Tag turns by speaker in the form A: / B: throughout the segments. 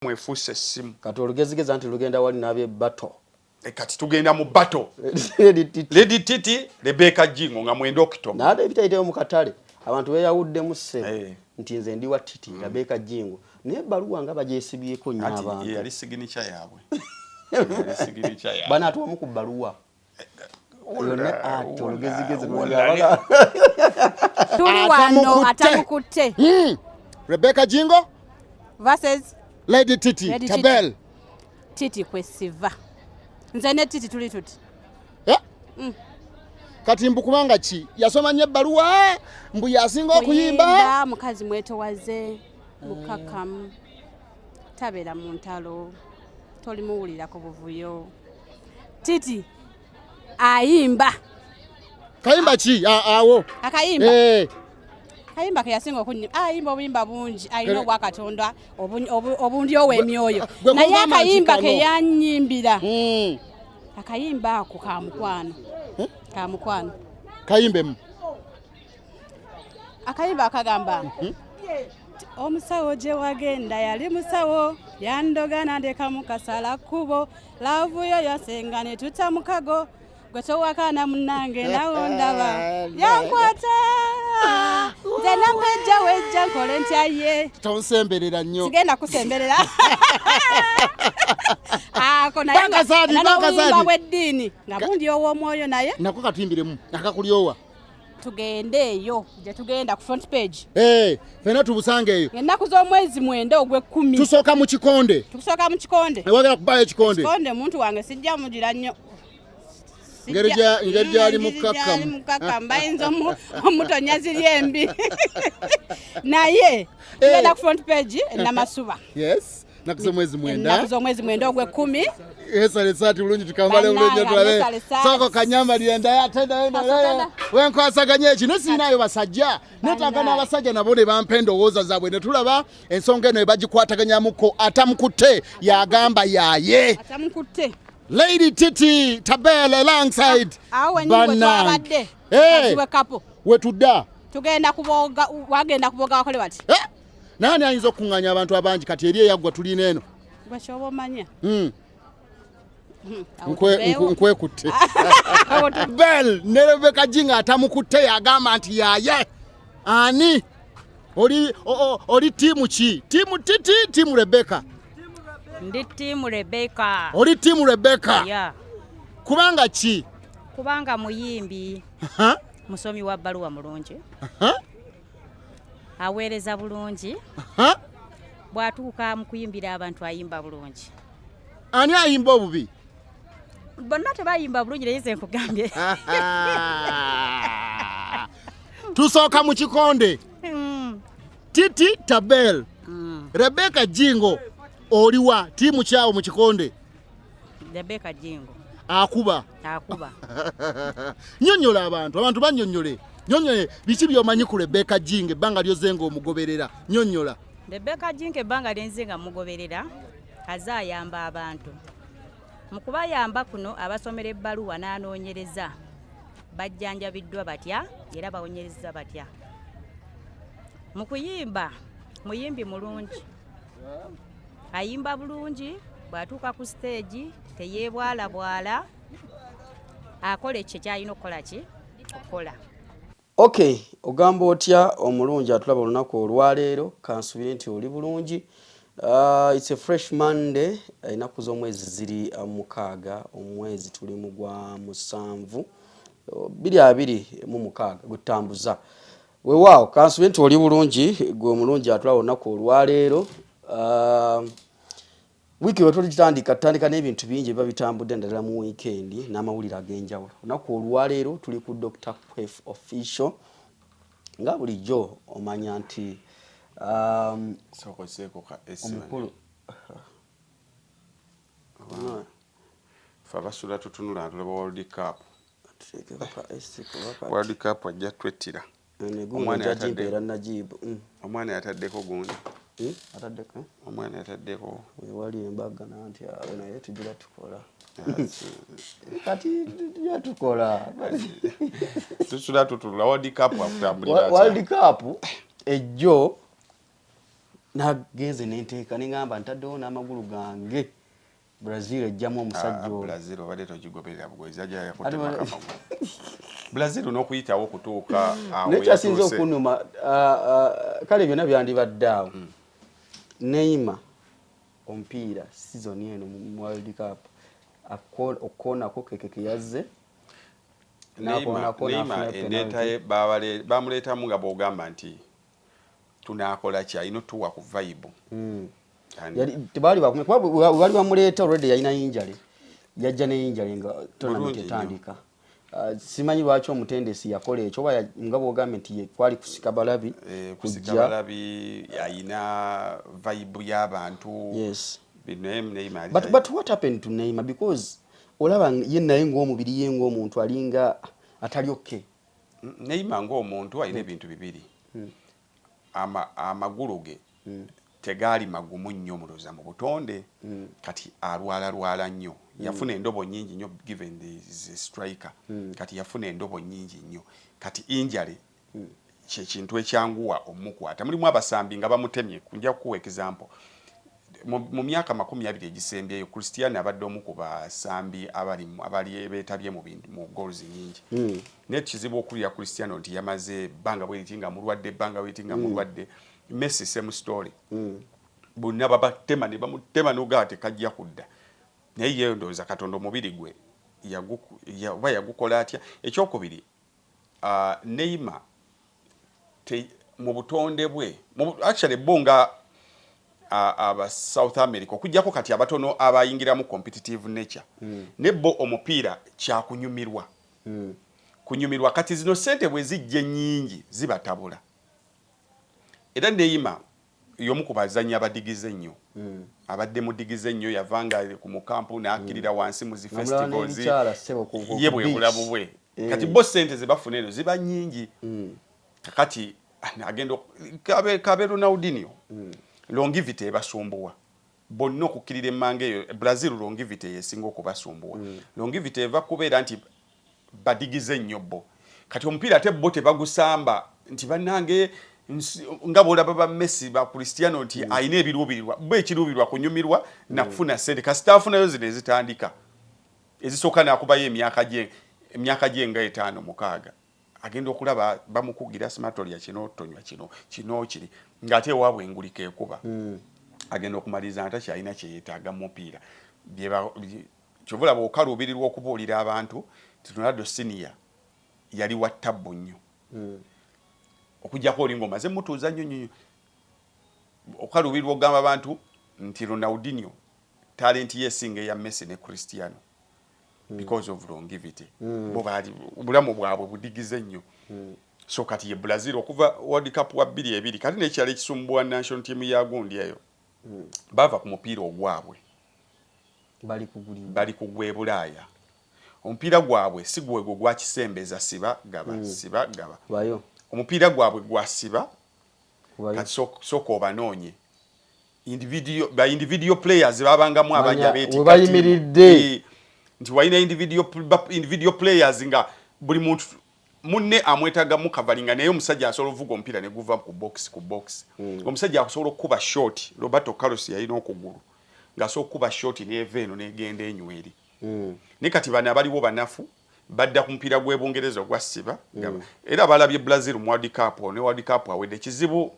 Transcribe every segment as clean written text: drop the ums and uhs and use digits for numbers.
A: Mwefuuse essimu.
B: Kati olugezigeza nti lugenda wali n'abye bato.
A: Kati tugenda mu bato. Lady Titi, Rebecca Jingo nga mwenda Oktoba.
B: Nade bitayiteyo mu katale. Abantu beyawuddemu ssebo. Nti nze ndi wa Titi, Rebecca Jingo. Naye ebbaluwa nga bagyesibyeko nnyo abantu.
A: Ati yali signature yaabwe. Yali signature yaabwe.
B: Bana atuwamu ku bbaluwa. Olugezigezi
C: tuli wano atamukutte.
D: Rebecca Jingo
C: versus
D: Lady Titi Tabel.
C: Titi kwesiva. Nze ne Titi tuli tuti.
D: Kati mbu kubanga ki yasoma nnyo ebbaluwa mbu yasinga okuyimba
C: mukazi mwetowaze mukakamu tabera mu ntalo toli muwulira ku buvuyo. Titi ayimba.
D: Kayimba ki awo
C: akayimba kayimba ke yasinga okunyimba ayimba obuyimba bungi alina obwa Katonda obundi ow'emyoyo naye akayimba ke yanyimbira akayimba ako ka mukwano
D: kayimbemu
C: akayimba akagamba omusawo gye wagenda yali musawo yandogana ndeka mukasala kkubo laavuyo yasenga ne tuta mukago gwe towakana munnange nawo ndaba yankwata nze nakwejja wejja nkole ntya ye
D: tonsemberera nnyo
C: sigenda kusemberera ako naye nga bw'eddiini nga bundi ow'omwoyo naye
D: nako katuyimbiremu akakulyowa
C: tugende eyo gye tugenda ku front page
D: fena tubusange eyo
C: ennaku z'omwezi 9 ogw'10
D: tusooka mu kikonde wagera kubayo ekikonde
C: muntu wange sijja mugira nnyo
D: ngeri gyali mukakamu
C: bayinza omutonya ziri embi naye tugenda ku front page enamasuba
D: ennaku z'omwezi
C: 9 ogw'ekumi
D: esalesati bulungi tukambale bulungi tulabe soko kanyamba lyenda yatenda wenkwasaganye eki nesiinayo basajja netaaga n'abasajja nabo ne bampa endowooza zaabwe ne tulaba ensonga eno ebagikwataganyamuko atamukutte yagamba yaye
C: atamukutte
D: Lady Titi Tabel alongside
C: Banang.
D: Wetudda
C: tugenda kuboga wagenda kuboga wakole bati
D: nani ayinza okunganya abantu abangi kati eri eyaggwa tulina eno
C: bashobo omanya
D: nkwekutte Bel ne Rebecca Jingo atamukutte yagamba nti yaye ani oli timu ki timu Titi timu Rebecca
E: ndi timu Rebecca.
D: Oli timu Rebecca?
E: Yeah.
D: Kubanga ki?
E: Kubanga muyimbi. Musomi wa bbaluwa mulungi. Aweereza bulungi. Bwatuuka mu kuyimbira abantu ayimba bulungi.
D: Ani ayimba obubi?
E: Bonna tebayimba bulungi naye nze nkugambye.
D: Tusooka mu kikonde. Titi Tabel. Rebecca Jingo. Oliwa timu kyawo mu kikonde
E: Rebecca Jingo
D: akuba nyonnyola abantu bannyonnyole biki byomanyi ku Rebecca Jingo ebbanga lyozenga omugoberera nyonnyola
E: Rebecca Jingo ebbanga lyenzenga mugoberera azayamba abantu mu kubayamba kuno abasomera ebbaluwa n'anoonyereza bajjanjabiddwa batya era bawonyereza batya mu kuyimba muyimbi mulungi ayimba bulungi bwatuuka ku stage teyeebwalabwala akola ekyo kyalina okukola ki okukola.
B: Okay, ogamba otya omulungi atulaba olunaku olwaleero kansubire nti oli bulungi. It's a fresh Monday ennaku z'omwezi ziri 6 omwezi tuli mu gwa 7 2026 gutambuza weewaawo kansubire nti oli bulungi gwe omulungi atulaba olunaku olwaleero. Wiki wetuli tutandika n'ebintu bingi biba bitambudde ndala mu weekend n'amawulire ag'enjawulo. Olunaku olwaleero tuli ku Dr. Quef official nga bulijjo omanya nti
A: sokoseeko ka
B: omukulu
A: fabasula tutunula tulaba World Cup ajja twettira omwana yataddeko gundi
B: ataddeko
A: omwana yataddeko
B: wali embaga nanti awe naye tujira tukola kati tujira tukola
A: tusula tutula World Cup
B: World Cup ejjo nagenze nenteeka nengamba ntaddewo n'amagulu gange Brazil ejjamu omusajja
A: Brazil obadde togigoberera bugwezi ajja yakutemaka amagulu Brazil n'okuyitawo okutuuka awo
B: nekyasinza okunuma kale byonna byandibadde awo Neymar omupiira season eno mu World Cup okonako keke yazze
A: Neymar enetaye bamuleetamu nga bw'ogamba nti tunakola ki alina otuwa ku vibe
B: tebali bali bamuleeta already yalina injury yajja ne injury nga tournament etandika simanyi lwaki omutendesi yakola ekyo oba nga bw'ogambye nti kwali kusika balabi
A: kusika balabi yalina vibe y'abantu
B: yes
A: Neymar
B: but what happened to Neymar because olaba ye naye ng'omubiri ye ng'omuntu alinga atali okay
A: Neymar ng'omuntu alina ebintu bibiri amagulu ge tegali magumu nnyo muloza mu butonde kati alwala nnyo yafuna endobo nyingi nnyo given the striker kati yafuna endobo nyingi nnyo kati injury kintu ekyanguwa omukwata mulimu abasambi nga bamutemye kunja kuwa example mu myaka 20 egisembyeyo Cristiano abadde omu ku basambi abali beetabye mu goals nyingi ne kizibu okulya Cristiano nti yamaze banga bwetinga mulwadde Messi same story bonna babatema ne bamutema n'ogaate kajja kudda naye yeyo ndowooza Katonda omubiri gwe yagukola atya ekyokubiri Neymar mu butonde bwe actually bonga aba South America okujjako kati abatono abayingiramu competitive nature nebo omupiira kyakunyumirwa kunyumirwa kati zino sente bwe zijje nyingi zibatabula era Neymar yomu kubazanya abadigize nnyo abadde mudigize nnyo yavanga ku mukampu n'akirira wansi mu zi festivals yebwe bulabu bwe kati bo sente zibafuna eno ziba nyingi kati agenda kabe Ronaldinho longevity ebasumbuwa bonna okukirira emmanga eyo Brazil longevity yesinga okubasumbuwa longevity eva kubeera nti badigize nnyo bo kati omupiira ate bo tebagusamba nti bannange nga bolaba ba Messi ba Cristiano nti ayina ebiruubirirwa bo ekiruubirwa kunyumirwa nakufuna sente kasitaafu nayo zino ezitandika ezisooka nakubayo emyaka gye nga 5-6 agenda okulaba bamukugira smatoria kino tonywa kino kiri ngate waabwe engulika ekuba agenda okumaliza ntachi alina kyeyetaaga mupiira kyovula bwokaluubirirwa okubuulira abantu Ronaldo senior yali wa tabbu nnyo okujjako olinga omaze mutuuza nnyo okaluubirirwa okugamba abantu nti Ronaldinho talent yesinga eya Messi ne Cristiano because of longevity bo bali obulamu bwabwe budigize nnyo so kati ye Brazil okuva World Cup wa 2022 kati nekyali kisumbuwa national team ya gundi eyo bava ku mupiira ogwabwe bali kugwe Bulaaya omupiira gwabwe si gwego gwa kisembeza siba gaba
B: bayo
A: omupiira gwabwe gwasiba kati soko banoonye individual players babangamu abanja beti
B: bayimiridde
A: nti waina individual players nga buli muntu munne amwetaga mu covering naye omusajja asobola ovuga omupiira ne guva ku box omusajja asobola okuba short Roberto Carlos yalina okugulu ngaso okuba short ne eveno negenda enyweri ne kati bana baliwo banafu badda ku mupiira gwe Bungereza gwasiba era balabye Brazil mu World Cup ne World Cup awedde kizibu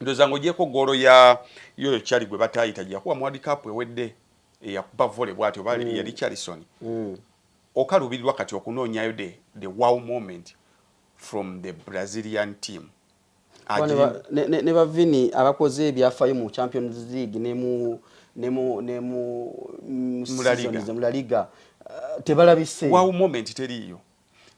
A: ndozango jeko goro ya yoyo chali gwe batayita jya kuwa mu World Cup ewedde yakuba volley bwatyo bali ya Richarlison okalubirirwa kati okunoonyayo the wow moment from the Brazilian team
B: ne bavini abakoze ebyafayo mu Champions League ne mu La Liga tebalabise
A: wow moment teriyo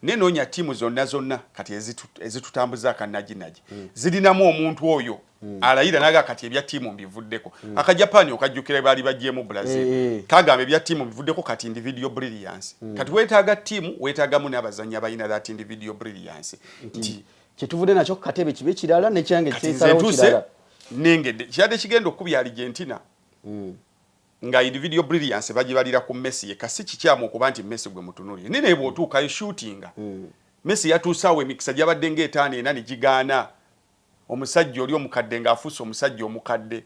A: nenoonya timu zonna kati ezitutambuza akanaginaji zirinamu omuntu oyo alayira naga kati ebya timu mbivuddeko aka Japan okajjukira bali bajje mu Brazil kagamba ebya timu mbivuddeko kati individual brilliance kati wetaaga timu wetaagamu n'abazanyi abayina that individual brilliance
B: kituvudde nakyo katebe kibe kirala ne kyange kyesalawo kirala
A: nengedde kyade kigenda okubya Argentina nga individual brilliance bagibalira ku Messi yekasi kikyamu okuba nti Messi gwe mutunulire nene bwotuukayo shootinga Messi yatuusaawo emikisa gyabadde ng'etaano enani gigaana omusajja oli omukadde ng'afuuse omusajja omukadde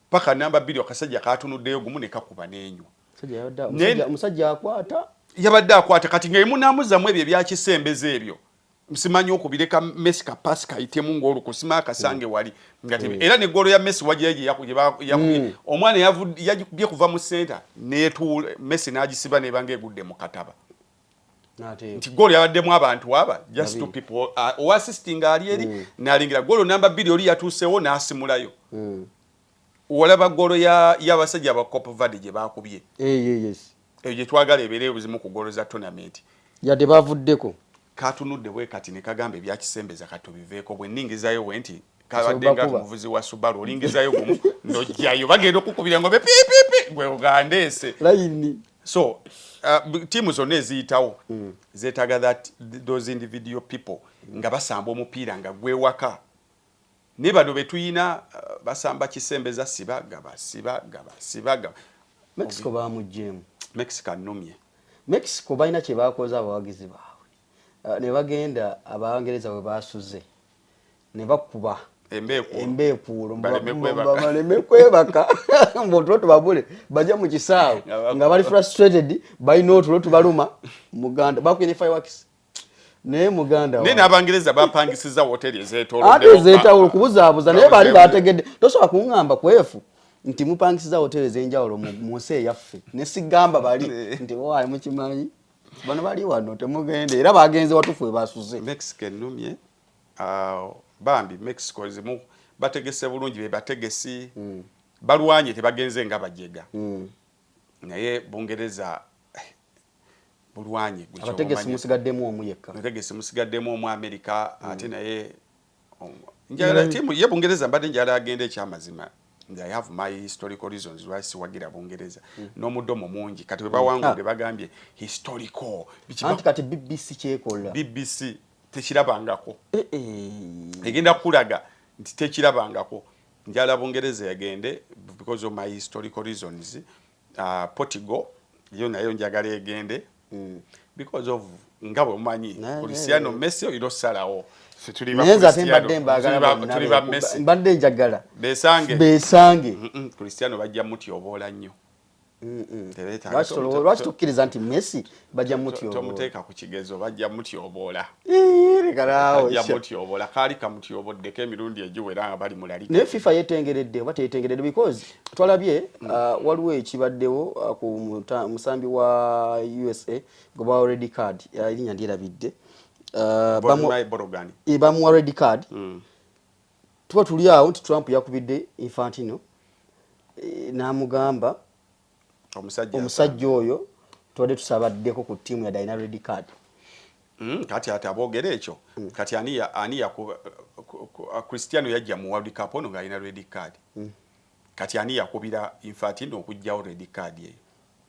A: paka namba 2 akasajja katunuddeyo gumu ne kakuba n'enywa
B: omusajja akwata
A: yabadde akwata kati ng'emunaamuzamu ebyo ebyakisembeza ebyo msimanyi okubireka Messi ka pass kayitemu ng'olu kusima akasange wali era ne golo ya Messi wajeje yakubye omwana yajikubye kuva mu center netuula Messi n'agisiba nebanga egudde mu kataba nti golo yabaddemu abantu aba just two people o assisting ali eri n'alingira golo namba 2 oli yatuusewo n'asimulayo olaba golo y'abasajja ba Cape Verde gye bakubye
B: yes
A: gye twagala ebeere obuzimu ku golo za tournament
B: yadde bavuddeko
A: katunudde bwe kati ne kagamba ebyakisembeza kati biveeko bwe ningizayo wenti kabadde nga muvuzi wa Subaru olingizayo gumu ndojjayo bagenda okukubira ngobe pipipi gwe ugandese
B: line
A: so timu zonna eziyitawo zeetaga those individual people nga basamba omupiira nga gwewaka ne bano betuyina basamba kisembeza sibaga
B: Mexico bamujjemu
A: Mexico annumye
B: Mexico balina kye bakoze abawagizi baabwe ne bagenda Abangereza bwe basuze ne bakuba embeekuulo baleme kwebaka mbotulo tubabule bajja mu kisaawe nga bali frustrated balina otulo tubaluma muganda bakwine fireworks naye muganda
A: naye n'Abangereza bapangisiza hoteli ezeetoolodde
B: ate ezeetawulo kubuzaabuza naye bali bategedde tosobola kuŋŋamba kwefu nti mupangisiza hoteli ez'enjawulo mu nsi eyaffe ne sigamba bali nti waayi mukimanyi bano bali wano temugende era bagenze watufu we basuze
A: Mexico ennumye bambi Mexico zimu bategese bulungi be bategesi balwanye tebagenze nga bajega naye Bungereza bulwanye
B: abategesi musigaddemu omu yekka
A: abategesi musigaddemu omu Amerika ate naye njala timu ye Bungereza mbadde njala agende ekyamazima I have my historical reasons why siwagira Bungereza n'omudomo mungi kati bawangudde bagambye historical
B: anti kati BBC kyekola
A: BBC tekirabangako egenda kulaga nti tekirabangako njala Bungereza yagende because of my historical reasons Portugal yo nayo njagala egende because of ngabo manyi Cristiano Messi oyiro salawo tuli ba Messi
B: mbadde njagala
A: besange Cristiano bajja muti obola nnyo
B: lwaki tukkiriza nti Messi bajja muti obola
A: tomuteeka ku kigezo bajja muti obola
B: bajja
A: muti obola kaali kamuti oboddeko emirundi egiwera nga bali mulalika
B: naye FIFA yetengeredde oba teyetengeredde because twalabye waliwo ekibaddewo ku musambi wa USA gobawo red card erinnya ndyerabidde bamuwa red card tuba tuli awo nti Trump yakubidde Infantino n'amugamba omusajja oyo twadde tusabaddeko ku ttiimu ya Dina red card
A: kati ate aboogera ekyo kati ani Cristiano yajja mu World Cup ono ng'alina red card kati ani yakubira Infantino okugjawo red card eyo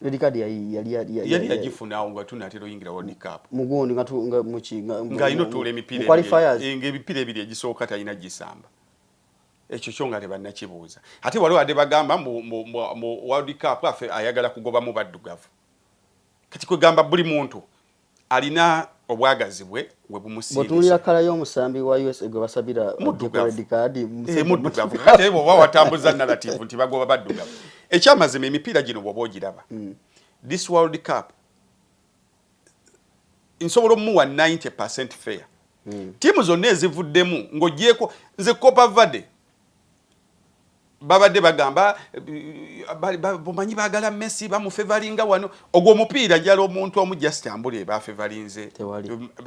B: red card yali
A: yagifuna nga tunatero yingira World Cup
B: mugundi nga
A: ino tule emipiira ebiri egisooka talina gisamba ekyo kyonga tebannakibuuza ate waliwo adde bagamba mu World Cup afe ayagala kugoba mu baddugavu kati kwegamba buli muntu alina obwagazi bwe bumusinze
B: botulira kala y'omusambi wa USA gwe basabira red card
A: muddugavu kati ebo bawatambuza narrative nti bagoba baddugavu ekyamazima emipiira gino bw'oba ogiraba this World Cup nsobola omuwa 90% fair tiimu zonna ezivuddemu ng'ogyeko nze Cape Verde babadde bagamba bomanyi bagala Messi bamufevalinga wano ogwo omupiira jala omuntu omu just ambule bafevalinze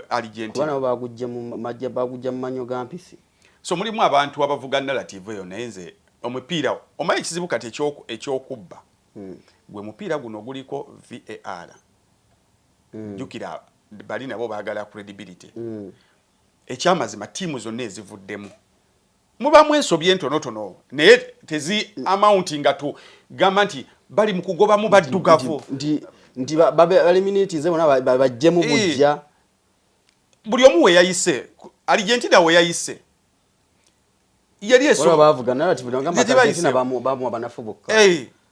A: Argentina
B: bana bagujja mu majja bagujja mu manyo gampisi
A: so mulimu abantu abavuga narrative eyo naye nze omupiira omanyi kizibu kati ekyokubba gwe mupiira guno guliko VAR jukira bali nabo bagala credibility ekyamazima tiimu zonna ezivuddemu muba mwesobye entonotono naye tezi amount nga tu gamba nti bali mu kugoba mu baddugavu
B: nti bali miniti ze bona bajje mu bujja
A: buli omu we yayise Argentina we yayise yali eso
B: bavuga narrative ngamba Argentina bamu abanafubuka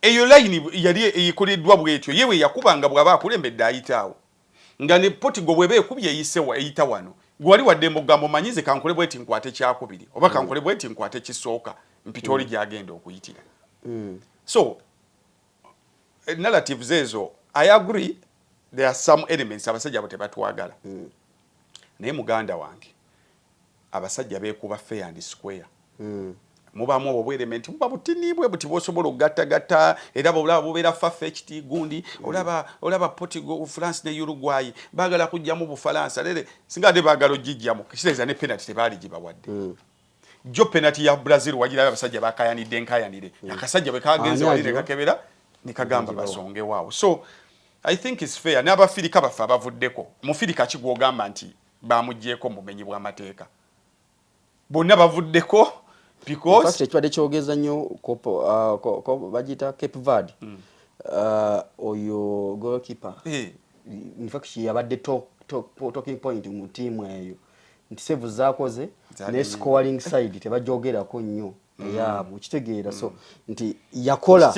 A: eyo line yali eyikoleddwa bwetyo yewe yakubanga bwaba akulembedde ayitaawo nga ne Portugal bwebe ekubye yise wa eyita wano gwali wadde mugambo manyize kankole bweti nkwate kyakubiri oba kankole bweti nkwate kisooka mpitoli gyagenda okuyitira. So narratives ezo I agree there are some elements abasajja abo tebatwagala. Naye muganda wange abasajja beekuba fair and square. Mubamu obwo element muba butinibwe buti bosobola okugattagatta era bulaba bubeera fafecht gundi olaba Portugal France ne Uruguay bagala kujja mu Bufalansa lere singa de bagalo jijjamu kiseza ne penalty tebali jibawadde. Jo penalty ya Brazil wagira abasajja bakayanidde nkayanire akasajja bwe kagenze walire kakebera nikagamba basonge waawo. So I think it's fair n'abafirika bafa bavuddeko mufirika kigwogamba nti bamujjeko mumenyi bwa mateeka bonna bavuddeko because
B: first ekibadde kyogeza nnyo ko bagita Cape Verde oyo goalkeeper in fact yabadde talking point mu team eyo nti save zaakoze ne scoring side tebajjogerako nnyo yabo kitegeera so nti yakola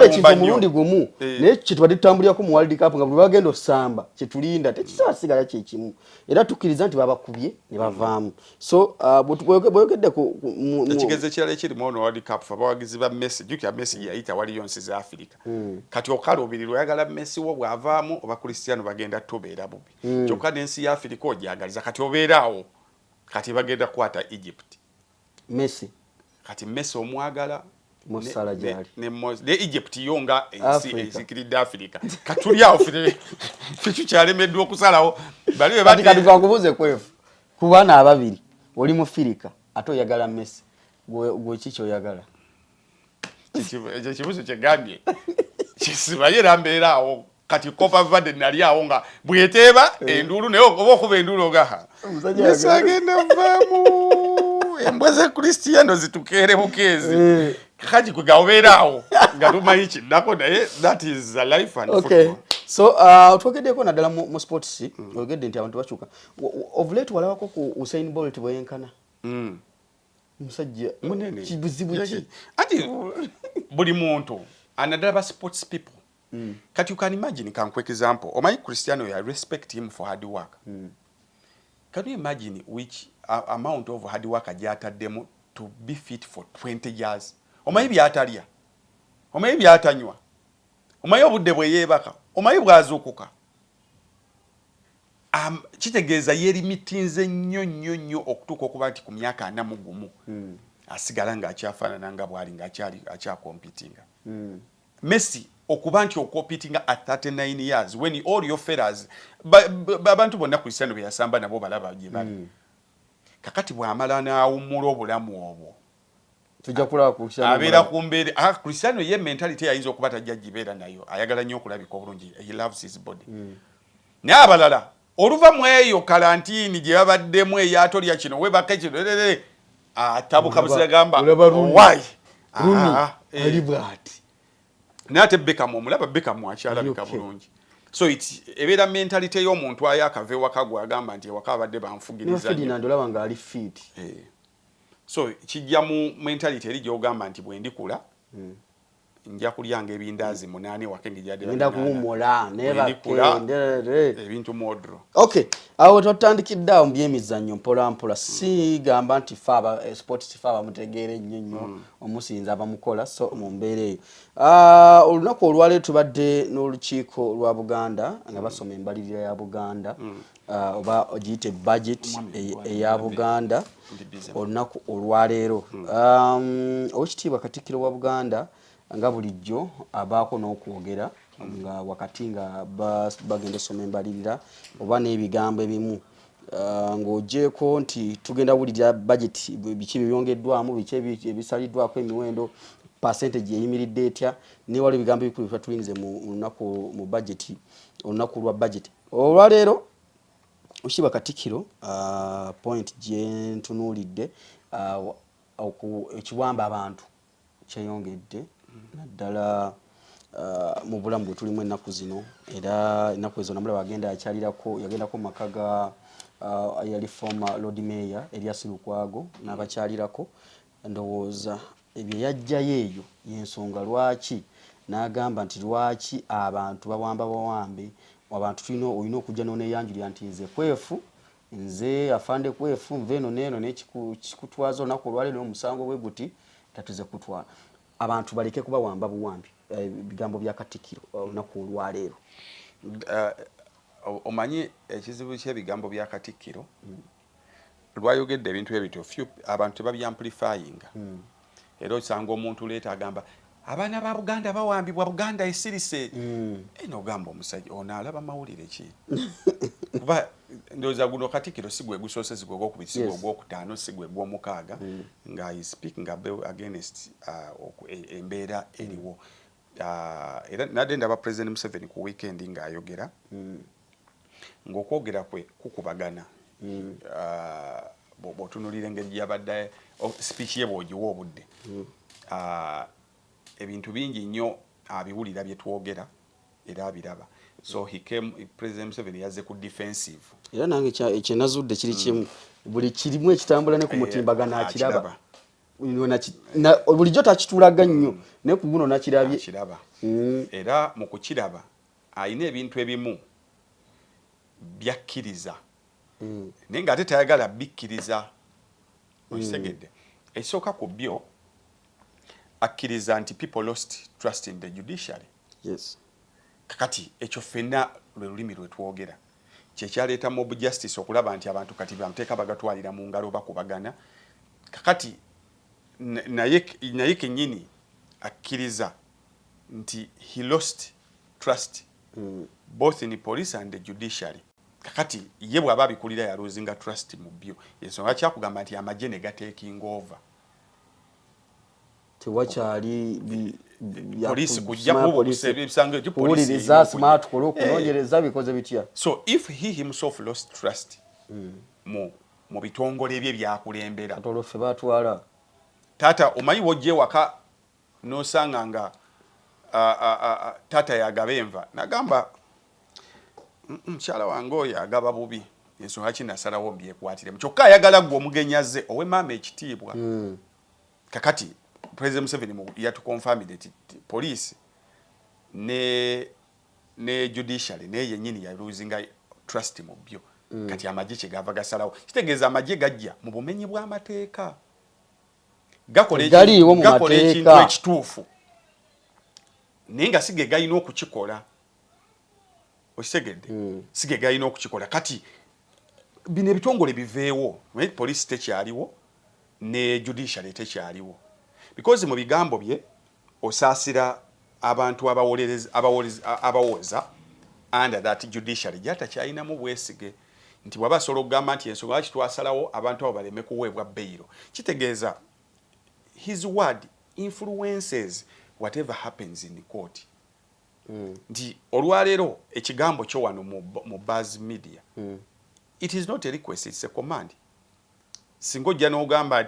B: ekintu mulundi gumu naye kyetubadde tutambulirako mu World Cup nga buli bagenda osamba kyetulinda tekisasigala kyekimu era tukkiriza nti babakubye ne bavaamu. So bweyogedde
A: ekigeze kirala ekirimu ono World Cup abawagizi ba Messi jukira Messi yayita waliyo nsi za Africa kati okalubirira oyagala Messi wo bwavaamu oba Cristiano bagenda tobeera bubi kyokka n'ensi ya Africa ojagaliza kati obeeraawo kati bagenda kukwata Egypt
B: Messi
A: kati Messi omwagala
B: Mosala jali
A: ne Egypt yonga ensi ezikiridde Africa katuli awo fichu kyalemeddwa okusalawo baliwe
B: bati kati kwakubuze kwefu kubana ababiri oli mu Africa ate oyagala Messi gwe kicho oyagala
A: ekyo kibuzo kyegambye kisibaye rambeera awo kati Copa Verde nali awo nga bweteba endulu naye oba okuba endulu ogaha musagenda vamu embweze Cristiano zitukere bukezi kaji kugaoberaawo ngalumanyi kinako naye that is a life and football.
B: So twogeddeko naddala mu sports ogedde nti abantu bakyuka of late walabako ku Usain Bolt bweyenkana musajja
A: munene
B: kibuzibu ki
A: ati buli muntu anaddala ba sports people kati you can imagine can quick example omanyi Cristiano I respect him for hard work. Can you imagine which amount of hard work ajataddemu to be fit for 20 years? Omanyi byatalya, omanyi byatanywa, omanyi obudde bwe yeebaka, omanyi bwazuukuka. Kitegeeza yeri mitinze nnyo okutuuka okuba nti ku myaka 41 asigala ng'akyafaanana nga bw'ali ng'akyakompitinga. Messi okuba nti okompitinga at 39 years when all your fellas abantu bonna Cristiano bye yasamba nabo balaba gye bali. Kakati bw'amala n'awummula obulamu obwo
B: tujja kulaba ku Cristiano
A: abeera ku mbeere Cristiano ye mentality ayinza okuba tajja gibeera nayo ayagala nnyo okulabika obulungi he loves his body. Naye abalala oluva mu eyo kalantini gye babaddemu eyatolya kino webaka kino atabuka busagamba why
B: ali bwati
A: nate Beckham omulaba Beckham akyalabika bulungi. So ebeera mentality y'omuntu ayakave wakagwa agamba nti ewaka abadde banfugiriza
B: Ferdinand olaba nga ali fit.
A: So kijja mu mentality eri gy'ogamba nti bwe ndikula nja kulyanga ebindaazi 8 wakengi jadde
B: nda kuwummula nebakendere
A: ebintu modro.
B: Okay awo tutandikidde awo byemizannyo mpola mpola si gamba nti faba sports faba mutegeere nnyo omusinza abamukola so mu mbeera eyo. Olunaku olwaleero tubadde n'olukiiko lwa Buganda nga basoma embalirira ya Buganda oba ogiyite budget eya Buganda olunaku olwaleero. Owekitiibwa Katikkiro wa Buganda nga bulijjo abaako n'okwogera nga wakati nga bagenda osoma embalirira oba n'ebigambo ebimu ng'ogyeko nti tugenda wulira budget biki byongeddwamu biki ebisaliddwako emiwendo percentage eyimiridde etya newala ebigambo ebikulu bye tulinze mu lunaku mu budget olunaku lwa budget olwaleero Okiba Katikkiro point gye ntunuulidde ekiwamba abantu kyeyongedde naddala mu bulamu bwe tulimu ennaku zino era ennaku ezo namulaba yagendako mu maka ga yali former Lord Mayor Elias Lukwago n'abakyalirako ndowooza ebyo yajjayo eyo y'ensonga lwaki n'agamba nti lwaki abantu bawambe abantu olina okujja n'oneeyanjulira nti nze kwefu nze afande kwefu nve eno n'eno n'ekikutwaza olunaku olwaleero n'omusango bwe guti tatuze kutwala abantu baleke kuba wamba buwambi bigambo bya Katikkiro olunaku olwaleero.
A: Omanyi ekizibu ky'ebigambo bya Katikkiro lwayogedde ebintu ebityo abantu tebabyampulifyinga era osanga omuntu leeta agamba abaana ba Buganda bawambibwa Buganda esirise eno ogamba omusajja ono alaba mawulire ki kuba ndowooza guno Katikkiro si gwe gusoose si gwe gwokubiri si gwe gwokutaano si gwe gw'omukaaga nga he speaking against embeera eriwo era nadde ndaba President Museveni ku weekend ng'ayogera ng'okwogera kwe kukubagana bw'otunuulira engeri yabadde speech ye bw'ogiwa obudde ebintu bingi nnyo abiwulira bye twogera era abiraba so President Museveni yazze ku defensive
B: era nange ekye nazudde kiri kimu buli kirimu ekitambula ne ku mutimbagano akiraba bulijjo takituulaga nnyo naye ku guno nakirabye
A: era mu kukiraba alina ebintu ebimu byakkiriza naye ng'ate tayagala bikkiriza okitegedde ekisooka ku byo akkiriza nti people lost trust in the judiciary.
B: Yes.
A: Kakati ekyo ffenna lwe lulimi lwe twogera kyekyaleeta mob justice okulaba nti abantu kati bamuteeka bagatwalira mu ngalo bakubagana kakati naye kennyini akkiriza nti he lost trust both in the police and the judiciary. Kakati ye bw'aba abikulira yaloozinga trust mu byo ensonga kyakugamba nti amagye ne gateeking over
B: tewakyali
A: police kujja kubisange
B: kuwuliriza smart kunoonyereza bikoze bitya.
A: So if he himself lost trust mu bitongole bye byakulembera
B: atolofe batwala
A: tata omanyi wojje waka nosanga nga tata yagaba enva nagamba mchala wange oyo agaba bubi ensonga ki nasalawo mbyekwatire kyokka ayagala gwe omugenyaze owe maama ekitiibwa kakati President Museveni yatukonfirmed that police ne judiciary ne yennyini ya losing trust mu byo kati amagye kyegava gasalawo kitegeeza amagye gajja mu bumenyi bw'amateeka gakola ekintu ekituufu naye nga sige galina okukikola okitegedde sige galina okukikola kati bino ebitongole biveewo police tekyaliwo ne judiciary tekyaliwo because mu bigambo bye osaasira abantu abawoza under that judiciary jata kyalinamu bwesige nti wabasobola okugamba nti ensonga lwaki twasalawo abantu abo baleme kuweebwa beyiro kitegeeza his word influences whatever happens in the court nti olwaleero ekigambo kyo wano mu Buzz Media it is not a request, it's a command. Singa ojja n'ogamba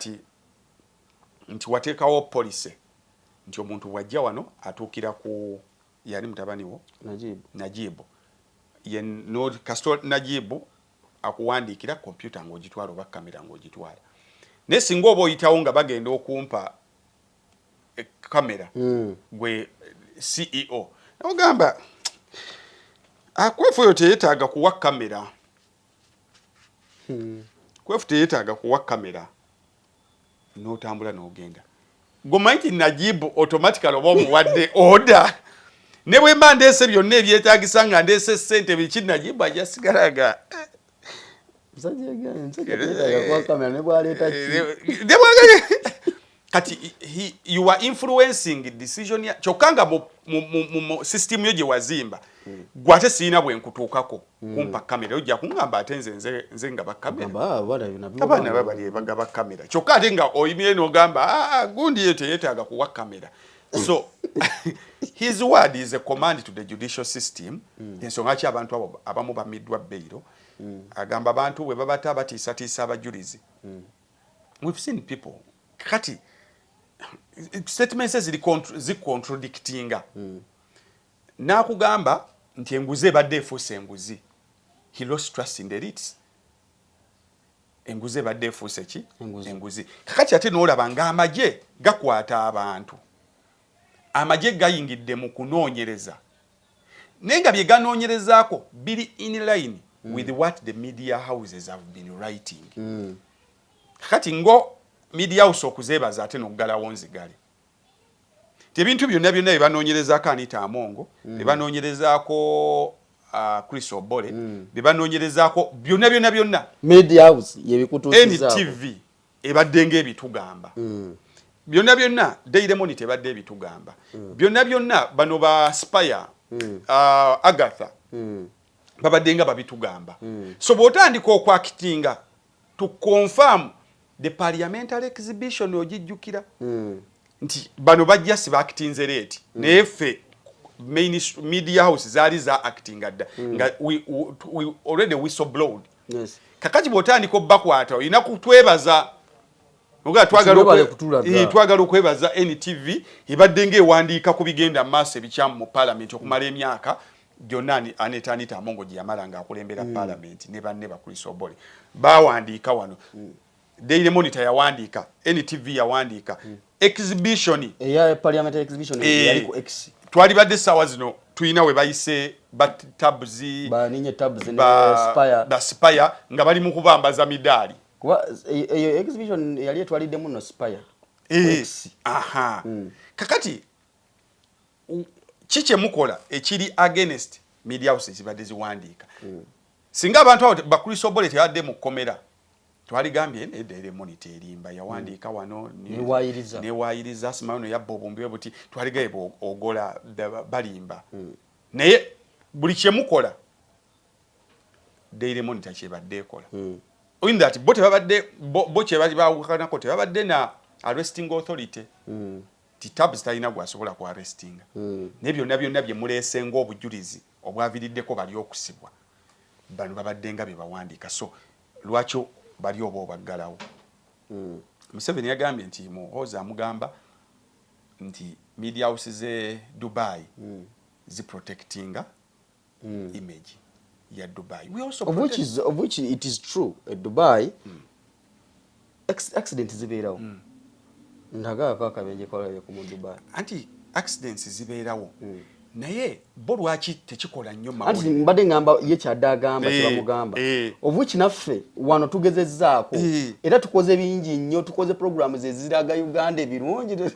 A: nti wateekawo police nti omuntu wajja wano atuukira ku yali mutabani wo Najibu ye no Kastor Najibu akuwandiikira computer ng'ogitwala oba kamera ng'ogitwala naye singa oba oyitawo nga bagenda okumpa kamera gwe CEO ogamba kwefu oyo teyeetaaga kuwa kamera kwefu teyeetaaga kuwa kamera n'otambula n'ogenda gomanyi nti Najibu automatically oba omuwadde order ne bwe mba ndeese byonna ebyetaagisa nga ndeese ssente biki Najibu ajja sigalaga kati you are influencing decision kyokka nga mu system yo gye wazimba gwate siina bwe nkutuukako kumpa kamera ojja kungamba ate nze nga bakamera abaana babali bagaba kamera kyokka ate nga oyimire n'ogamba gundi ye teyeetaaga kuwa kamera so his word is a command to the judicial system ensonga ki abantu abo abamu bamiddwa beyiro agamba abantu bwe babata batiisatiisa abajulizi we've seen people kati statements zicontradictinga nakugamba nti enguzi ebadde efuuse enguzi he lost trust in the elites enguzi ebadde efuuse ki enguzi kakati ate n'olaba ng'amagye gakwata abantu amagye gayingidde mu kunoonyereza naye nga bye ganoonyerezaako biri in line with what the media houses have been writing. Kati ngo media house okuzebaza ate n'oggalawo nzigale. Ebintu byonna bebanoonyerezaako Anita Amongo, bebanoonyerezaako Chris Obole, bebanoonyerezaako byonna.
B: Media house yebikutuusizaako.
A: NTV ebadde ng'ebitugamba. Byonna Daily Monitor ebadde ebitugamba. Byonna bano ba Spire, Agatha, babadde nga babitugamba. So bw'otandika okwakitinga to confirm the parliamentary exhibition ogijjukira. Nti bano bajja si bakitinze late naye ffe media house zaali za acting adda nga we already whistleblowed.
B: Yes.
A: Kakati bw'otandika obbakwata olina kutwebaza oga twagala okwebaza NTV ebadde ng'ewandiika ku bigenda maaso ebikyamu mu parliament okumala emyaka gyonna Anita Amongo gye yamala ng'akulembera parliament ne banne ba Chris Obole bawandiika wano. Daily Monitor yawandiika, NTV yawandiika. Exhibition
B: parliamentary exhibition yali ku X.
A: Twali badde sawa zino tuyina we bayise tabs
B: ne
A: Spire nga bali mu kubambaza midali.
B: Kuba eyo exhibition yali etwaliddemu no Spire.
A: Aha. Kakati kiche mukola ekiri against media houses badde ziwandiika. Singa abantu abo ba Chris Obole teyadde mu komera. Twaligambye Daily Monitor erimba yawandiika wano ne wayiriza simaano yabbo bombe buti twaligaye ogola balimba. Naye buli kyemukola Daily Monitor kyebadde ekola. In that bote babadde bo kyebali bawukanako tebabadde na arresting authority. Tabs talina gwasobola ku arresting. Nebyo byonna bye muleese ng'obujulizi obwaviriddeko bali okusibwa. Bano babadde nga be bawandiika. So lwakyo bali obo baggalawo. Museveni yagambye nti muhoza amugamba nti media houses ze Dubai zi protectinga image ya Dubai. We also
B: of which it is true at Dubai accidents zibeerawo. Ndaga akabenje kola ku mu Dubai.
A: Anti accidents zibeerawo. Naye bo lwaki tekikola nnyo
B: mawulire. Anti mbadde ngamba ye kyadagamba kyabamugamba. Of which naffe wano tugezezzaako. Era tukoze bingi nnyo, tukoze programs eziraga Uganda ebirungi.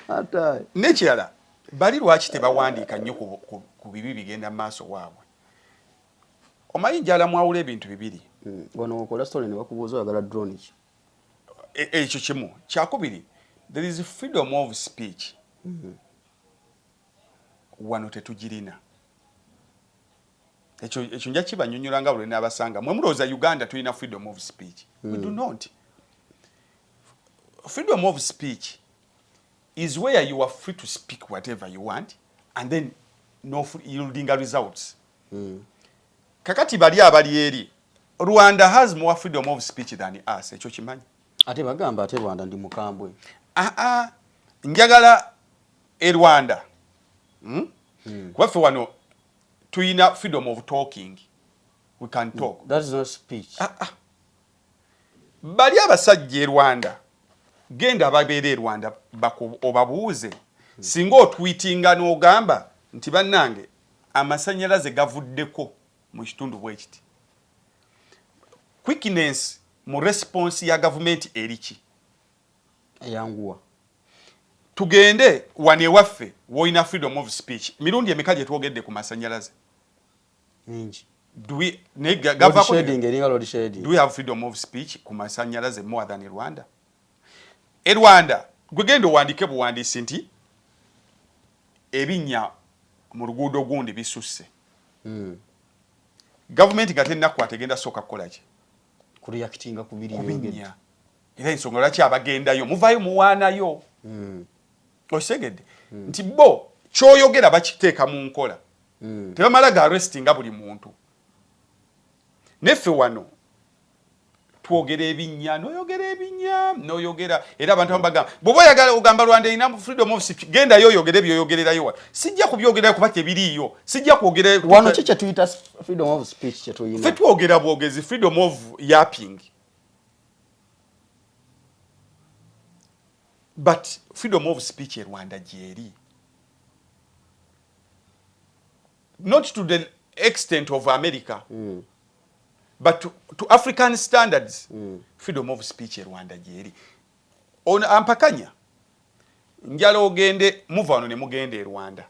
B: Ata
A: nekirala bali lwaki tebawandiika nnyo ku bibi bigenda maaso waabwe. Omanyi njala mwawula ebintu bibiri.
B: Wano okola story ne bakubuuza oyagala drone ki.
A: Ekyo kimu. Kyakubiri, there is freedom of speech. Wano tetugirina. Ekyo nja kibanyonnyola nga bwe n'abasanga. Mwe mulowooza Uganda tulina freedom of speech. We do not. Freedom of speech is where you are free to speak whatever you want and then no yielding results. Kakati bali abali eri. Rwanda has more freedom of speech than us. Ekyo kimanyi.
B: Ate bagamba ate Rwanda ndi mukambwe.
A: Njagala Rwanda. Kwaffe wano tuyina freedom of talking. We can talk.
B: That is not speech.
A: Bali abasajja Rwanda. Genda ababeera Rwanda obabuuze. Singa otweetinga n'ogamba nti bannange amasannyalaze gavuddeko mu kitundu bwe kiti. Quickness mu response ya government eriki.
B: Yanguwa.
A: Tugende wane waffe woina freedom of speech. Mirundi emeka gye twogedde ku masannyalaze.
B: Mingi.
A: Do we have freedom of speech ku masannyalaze more than Rwanda? Rwanda gwegenda wandike buwandiisi nti ebinnya mu luguudo gundi bisusse. Government gatennakuwa tegenda soka kukola ki?
B: Kureactinga ku biri
A: binnya. Era ensonga lwaki abagendayo muvayo muwaanayo. Osegedde nti bo kyoyogera bakiteeka mu nkola. Tebamala ga arrestinga buli muntu. Neffe wano twogera ebinnya noyogera era abantu bagamba bwoba oyagala ogamba Rwanda ina freedom of speech genda yo yogere byoyogererayo wa sijja kubyogerayo kuba tebiriyo sijja kwogera
B: wano kye tuyita freedom of speech kye tuyina
A: ffe twogera bwogezi freedom of yapping but freedom of speech in Rwanda jeri not to the extent of America. But to African standards, freedom of speech in Rwanda jeri. On ampakanya. Njala ogende move on ne mugende e Rwanda.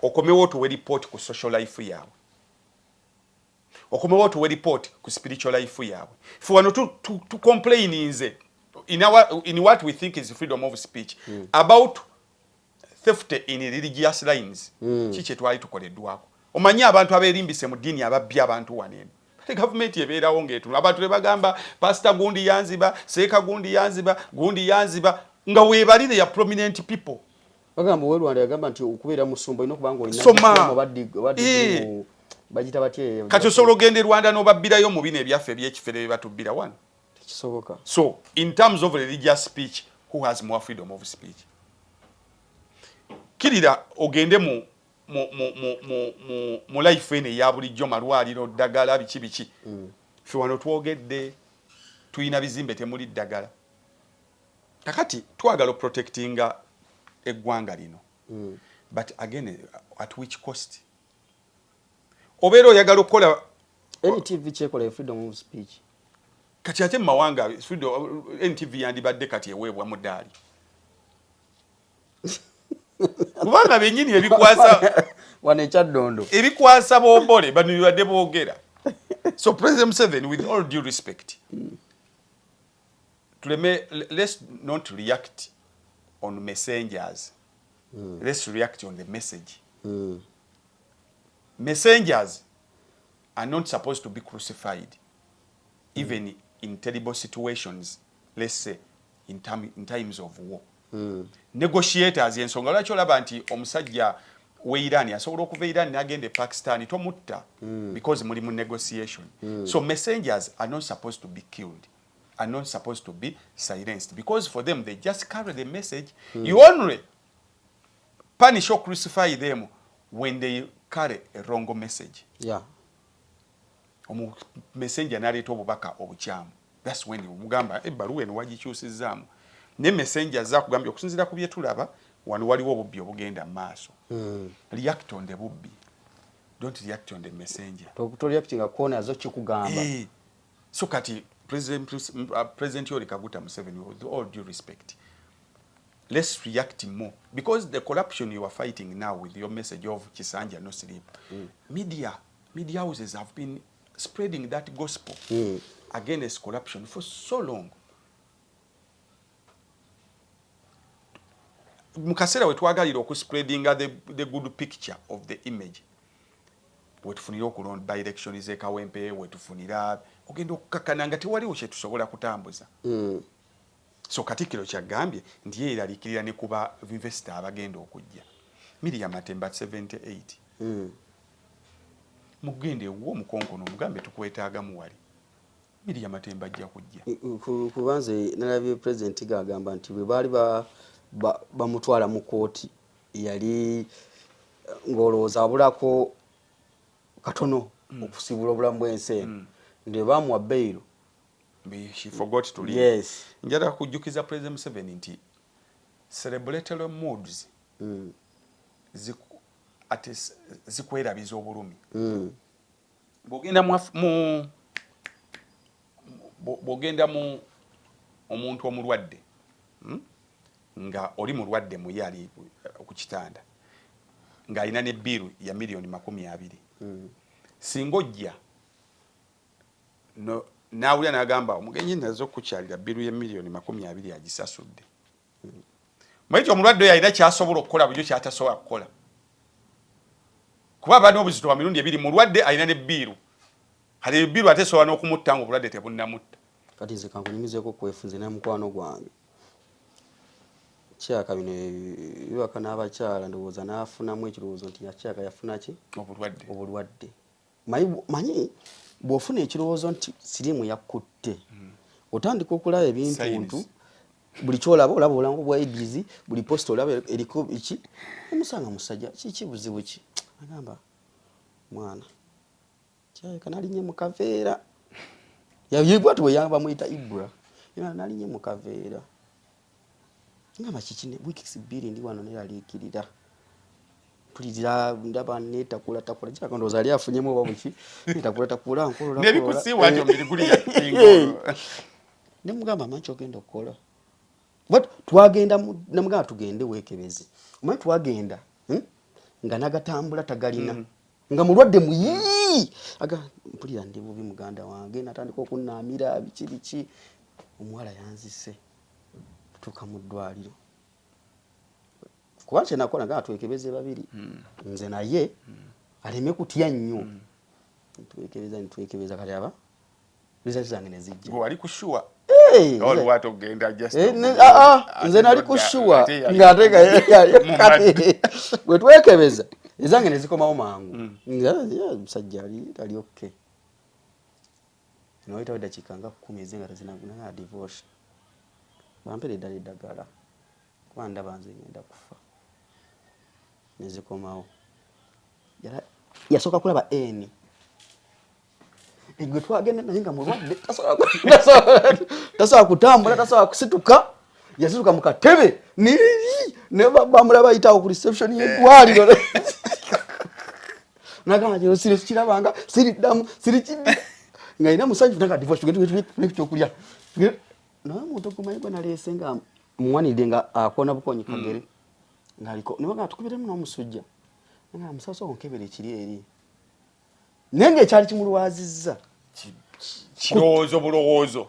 A: Okomewo to report ku social life yawe. Okomewo to report ku spiritual life yawe. If we want to complain in what we think is freedom of speech about theft in religious lines. Chiche twali tukoleddwako. Omanyi abantu abelimbise mu dini ababbya abantu wanene. Government ebeerawo ng'etunula abantu ne bagamba pastor gundi yanziba, seeka gundi yanziba nga weebalire ya prominent people.
B: Bagamba we Rwanda yagamba nti okubeera musumba ino kubanga olina
A: soma
B: bagita batye
A: kati osobola ogenda Rwanda n'obabbirayo mu bino ebyaffe ebyekifere bye batubbira wano.
B: Tekisoboka.
A: So in terms of religious speech, who has more freedom of speech? Kirira ogende mu life ene ya bulijjo malwaliro ddagala biki ffe wano twogedde tuyina bizimbe temuli ddagala kakati twagala protectinga eggwanga lino but again at which cost? Obeera oyagala okukola
B: NTV kyekola freedom of speech
A: kati ate mawanga NTV yandibadde kati eweebwa mu ddaali kubanga bennyini ebikwasa
B: wanechaddondo
A: ebikwasa bombole bano bibadde boogera. So President Museveni, with all due respect, let's not react on messengers. Let's react on the message. Messengers are not supposed to be crucified, even in terrible situations, let's say in times of war. Negotiators yensonga lwaki olaba nti omusajja we Iran asobola okuva Iran n'agenda Pakistan tomutta because muli mu negotiation. So messengers are not supposed to be killed, are not supposed to be silenced, because for them they just carry the message. You only punish or crucify them when they carry a wrong message.
B: Yeah.
A: Messenger naleeta obubaka obukyamu. That's when you mugamba ebbaluwa eno wagikyusizaamu. Ne messenger zakugambye okusinzira ku bye tulaba wano waliwo obubbi obugenda maaso. React on the bubbi. Don't react on the messenger.
B: To reacting kona zo kikugamba.
A: So kati President Yoweri Kaguta Museveni, with all due respect, let's react more, because the corruption you are fighting now with your message of Chisanja no sleep. Media houses have been spreading that gospel against corruption for so long. Mukasera wetwagalira okuspreadinga the good picture of the image. Wetufunira okulonda by election ez'ekawempe, wetufunira ogenda okukakana nga tewaliwo kye tusobola kutambuza. So Katikkiro kyagambye nti ye eraliikirira ne kuba investor abagenda okujja. Miriam Matemba 78. Mugende wo omukonkono mugambe tukwetaaga muwali. Miriam Matemba ajja kujja.
B: Kubanze nalabye president gagamba nti bwe baali bamutwala mu kooti yali ngolooza abulako katono okusibula obulamu bw'ensi ndio bamuwa bail.
A: She forgot to leave.
B: Yes.
A: Njala kujjukiza President Museveni nti celebratory moods zikwerabiza obulumi. Bwogenda mu omuntu omulwadde nga oli mulwadde muye ali ku kitanda nga alina ne biru ya milioni 20. Singa ojja nawulira n'agamba omugenyi nazo kukyalira biru ya milioni 20 agisasudde. Mwekyo omulwadde oyo alina kyasobola okukola bujo kyatasobola kukola. Kuba bano obuzito wa mirundi 2 mulwadde alina ne biru. Kale biru atesobola n'okumutta nga obulwadde tebunnamutta.
B: Kati nze kankunyumizeeko kwefunze na mukwano gwange. Kyaka bino bibaka n'abakyala ndowooza n'afunamu ekirowoozo nti yakyaka yafuna ki? Obulwadde. Manyi bw'ofuna ekirowoozo nti siriimu yakutte otandika okulaba ebintu buli kyolaba olaba obulango bwa AIDS, buli posta olaba eriko iki omusanga musajja kiki buzibu ki agamba mwana kyayeka nalinye mu kaveera yabwa tuwe yamba muyita Ibra nalinye mu kaveera ngamba kiki ne weeks 2 ndi wano neraliikirira mpulira ndaba netakula takula kya kondo zali afunyemo babuki netakula nkolola
A: nebikusiwa nti omubiri guli yakingolo
B: ne mugamba manchi ogenda okukola but twagenda namugamba tugende wekebezi omanyi twagenda nga nagatambula tagalina nga mulwadde muyi aga mpulira ndi bubi muganda wange natandika okunnamira biki omuwala yanzise tutuuka mu ddwaliro kuba kyenakola nga twekebeze babiri nze naye aleme kutya nnyo twekebeza kati aba results zange ne zijja
A: wali kushuwa
B: olwato
A: ogenda just
B: nze nali kushuwa ng'ate bwe twekebeza ezange ne zikomawo mangu musajja ali okay noyitawo eddakiika nga 10 ezenga tezinaguna divorce bampere eddala eddagala kuba ndaba nze ngenda kufa nezikomawo yasooka kulaba eni gwe twagenda naye nga mulwadde tasobola kutambula tasobola kusituka yasituka mu katebe ne bamulaba ayitawo ku reception y'eddwaliro nagamba kino kirabanga siriddamu sirikidde nga ina musajju naga divorce tugende ekyokulya naye omuntu okumanyi gwe naleese nga muwanidde nga akona bukonyi kagere ng'aliko ne bagamba tukubiremu n'omusujja nga musaaso onkebera ekiri eri naye ng'ekyali kimulwazizza
A: kirowoozo bulowoozo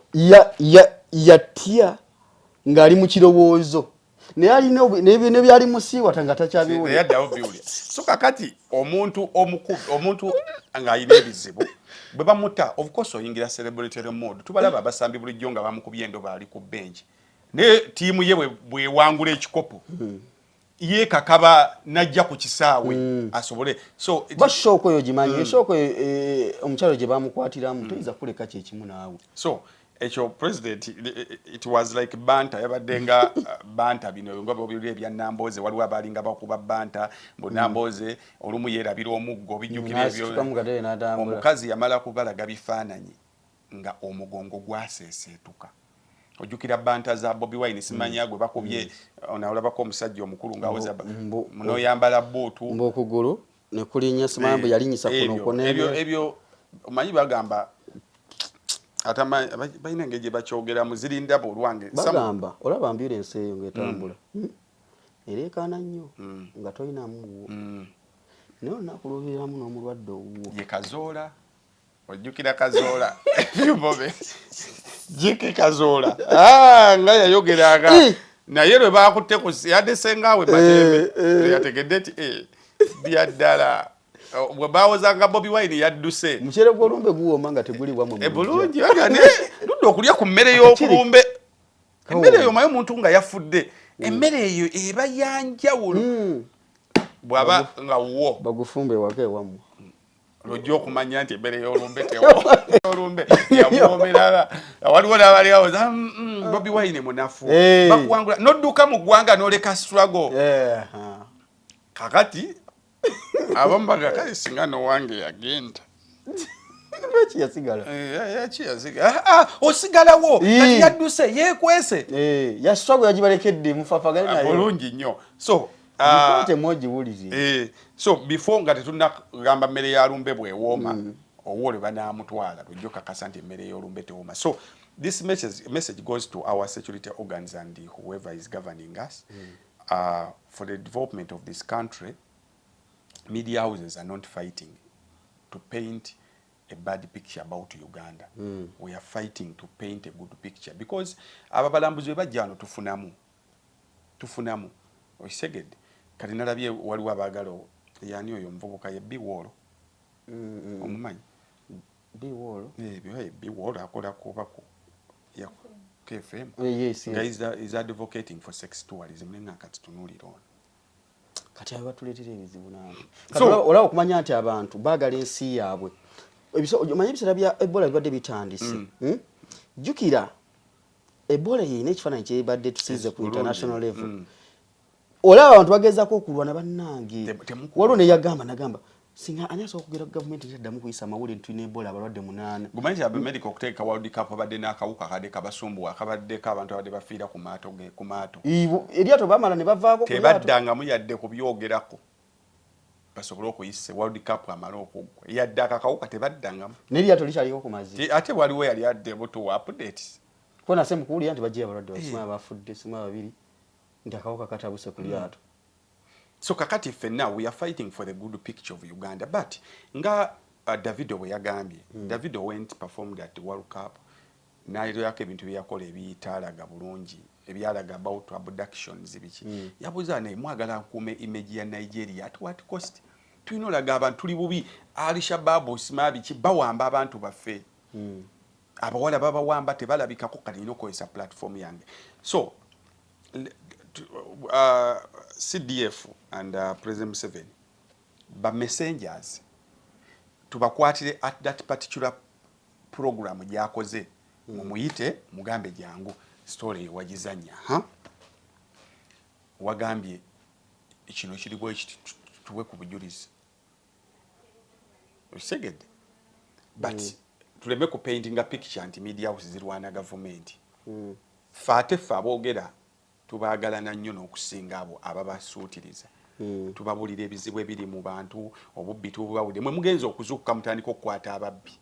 B: yatya ng'ali mu kirowoozo naye alina nebyali musiiwata nga takyabiwulira
A: yaddawo biwulira so kakati omuntu ng'alina ebizibu bwe bamutta of course oyingira celebratory mode tubalaba abasambi bulijjo nga bamukubye endoba ali ku bench naye ttiimu ye bwewangula ekikopo ye kakaba najja ku kisaawe asobole so
B: bashooko yo gimanyi eshooko omukyalo gye bamukwatiramu toyinza kuleka kyekimu naawe
A: so ekyo president it was like banta yabadde nga banta bino nga bobiri ebya Nambooze waliwo abalinga bakuba banta mbu Nambooze olumu yeerabira omuggo bijjukira ebyo omukazi yamala kubalaga bifaananyi nga omugongo gwaseeseetuka ojjukira banta za Bobi Wine simanya gwe bakubye onalabako omusajja omukulu ng'awoza muno yambala bootu
B: mbokugulu ne kulinnya simanya bwe yalinyisa kuno konebyo
A: ebyo omanyi bagamba atama bayina ngeje bakyogera muzirinda bolwange
B: bagamba olaba ambulance eyo ngetambula erekana nnyo nga toyina muwo nayo nakulubiramu n'omulwadde owuwo
A: ye Kazoola ojjukira Kazoola bobe jike Kazoola nga yayogeranga naye lwe bakutte ku yadesengawe batembe yategedde ti byaddala bwe bawozanga Bobi Wine yadduse
B: mukyere gw'olumbe guwoma nga teguli bwamwe
A: bulungi bagane ludde okulya ku mmere y'okulumbe emmere eyo mayo omuntu nga yafudde emmere eyo eba yanjawulo bw'aba nga wo
B: bagufumbe wake wamwe
A: lojja okumanya nti emmere y'olumbe olumbe yamwomerala waliwo n'abali awoza Bobi Wine munafu bakuwangula n'odduka mu ggwanga n'oleka struggle kakati abambaga kale singa no wange yagenda
B: Lwaki yasigala?
A: Osigalawo kati yadduse yeekwese.
B: Yaswago yagibalekedde mufafagane nayo.
A: Bulungi nnyo. So so before nga tetunagamba mmere ya lumbe bwewooma owole banaamutwala lujjo kakasa nti emmere y'olumbe tewooma. So this message goes to our security organs and whoever is governing us for the development of this country. Media houses are not fighting to paint a bad picture about Uganda. We are fighting to paint a good picture because ababalambuzi bajjano tufunamu Oiseged kati nalabye waliwo abagalo yani oyo mvubuka ye Biwolo omumanyi
B: Biwolo
A: Biwolo akola kubako ya KFM
B: yes
A: guys is advocating for sex tourism nenga kati tunuliro
B: kati abatuletera ebizibu nange kati olaba okumanya nti abantu bagala ensi yaabwe omanyi ebisera bya Ebola bibadde bitandise jukira Ebola yine ekifaananyi kyebadde tusize ku international level olaba abantu bagezaako okulwana bannange waliwo ne yagamba nagamba singa ani asobola okugera gavumenti teddamu kuyisa amawulire tulina Ebola abalwadde 8
A: gumanyi America okuteeka World Cup abadde n'akawuka kadde kabasumbuwa akabaddeko abantu abadde bafiira ku maato
B: eryato bamala ne bavaako
A: tebaddangamu yadde kubyogerako basobole okuyisa World Cup amala okuggwa yadde akakawuka tebaddangamu
B: n'eryato likyaliko ku mazzi
A: ate waliwo yali adde buto updates
B: ko nase mukuwulira nti bajja abalwadde basima bafudde sima babiri nti akawuka katabuse ku lyato.
A: So kakati fenna we are fighting for the good picture of Uganda, but nga Davido bwe yagambye Davido went performed at the World Cup n'ayirako ebintu byeyakola ebiyitaalaga bulungi ebyalaga about abductions biki yabuuza ne mwagala nkuume image ya Nigeria at what cost tulina olaga abantu tuli bubi Al-Shabaab osima biki bawamba abantu baffe abawala babawamba tebalabikako kati ino koyesa platform yange. So CDF and President Museveni ba messengers tubakwatire at that particular program gyakoze mumuyite mugambe jangu story wagizanya wagambye kino kiribwe tuwe ku bujulizi osegede but tuleme ku painting a picture anti media house zirwana government fate aboogera tubagalana nnyo n'okusinga abo ababasuutiriza tubabulira ebizibu ebiri mu bantu obubbi tubawudde mwe mugenzi okuzuukuka mutandika okukwata ababbi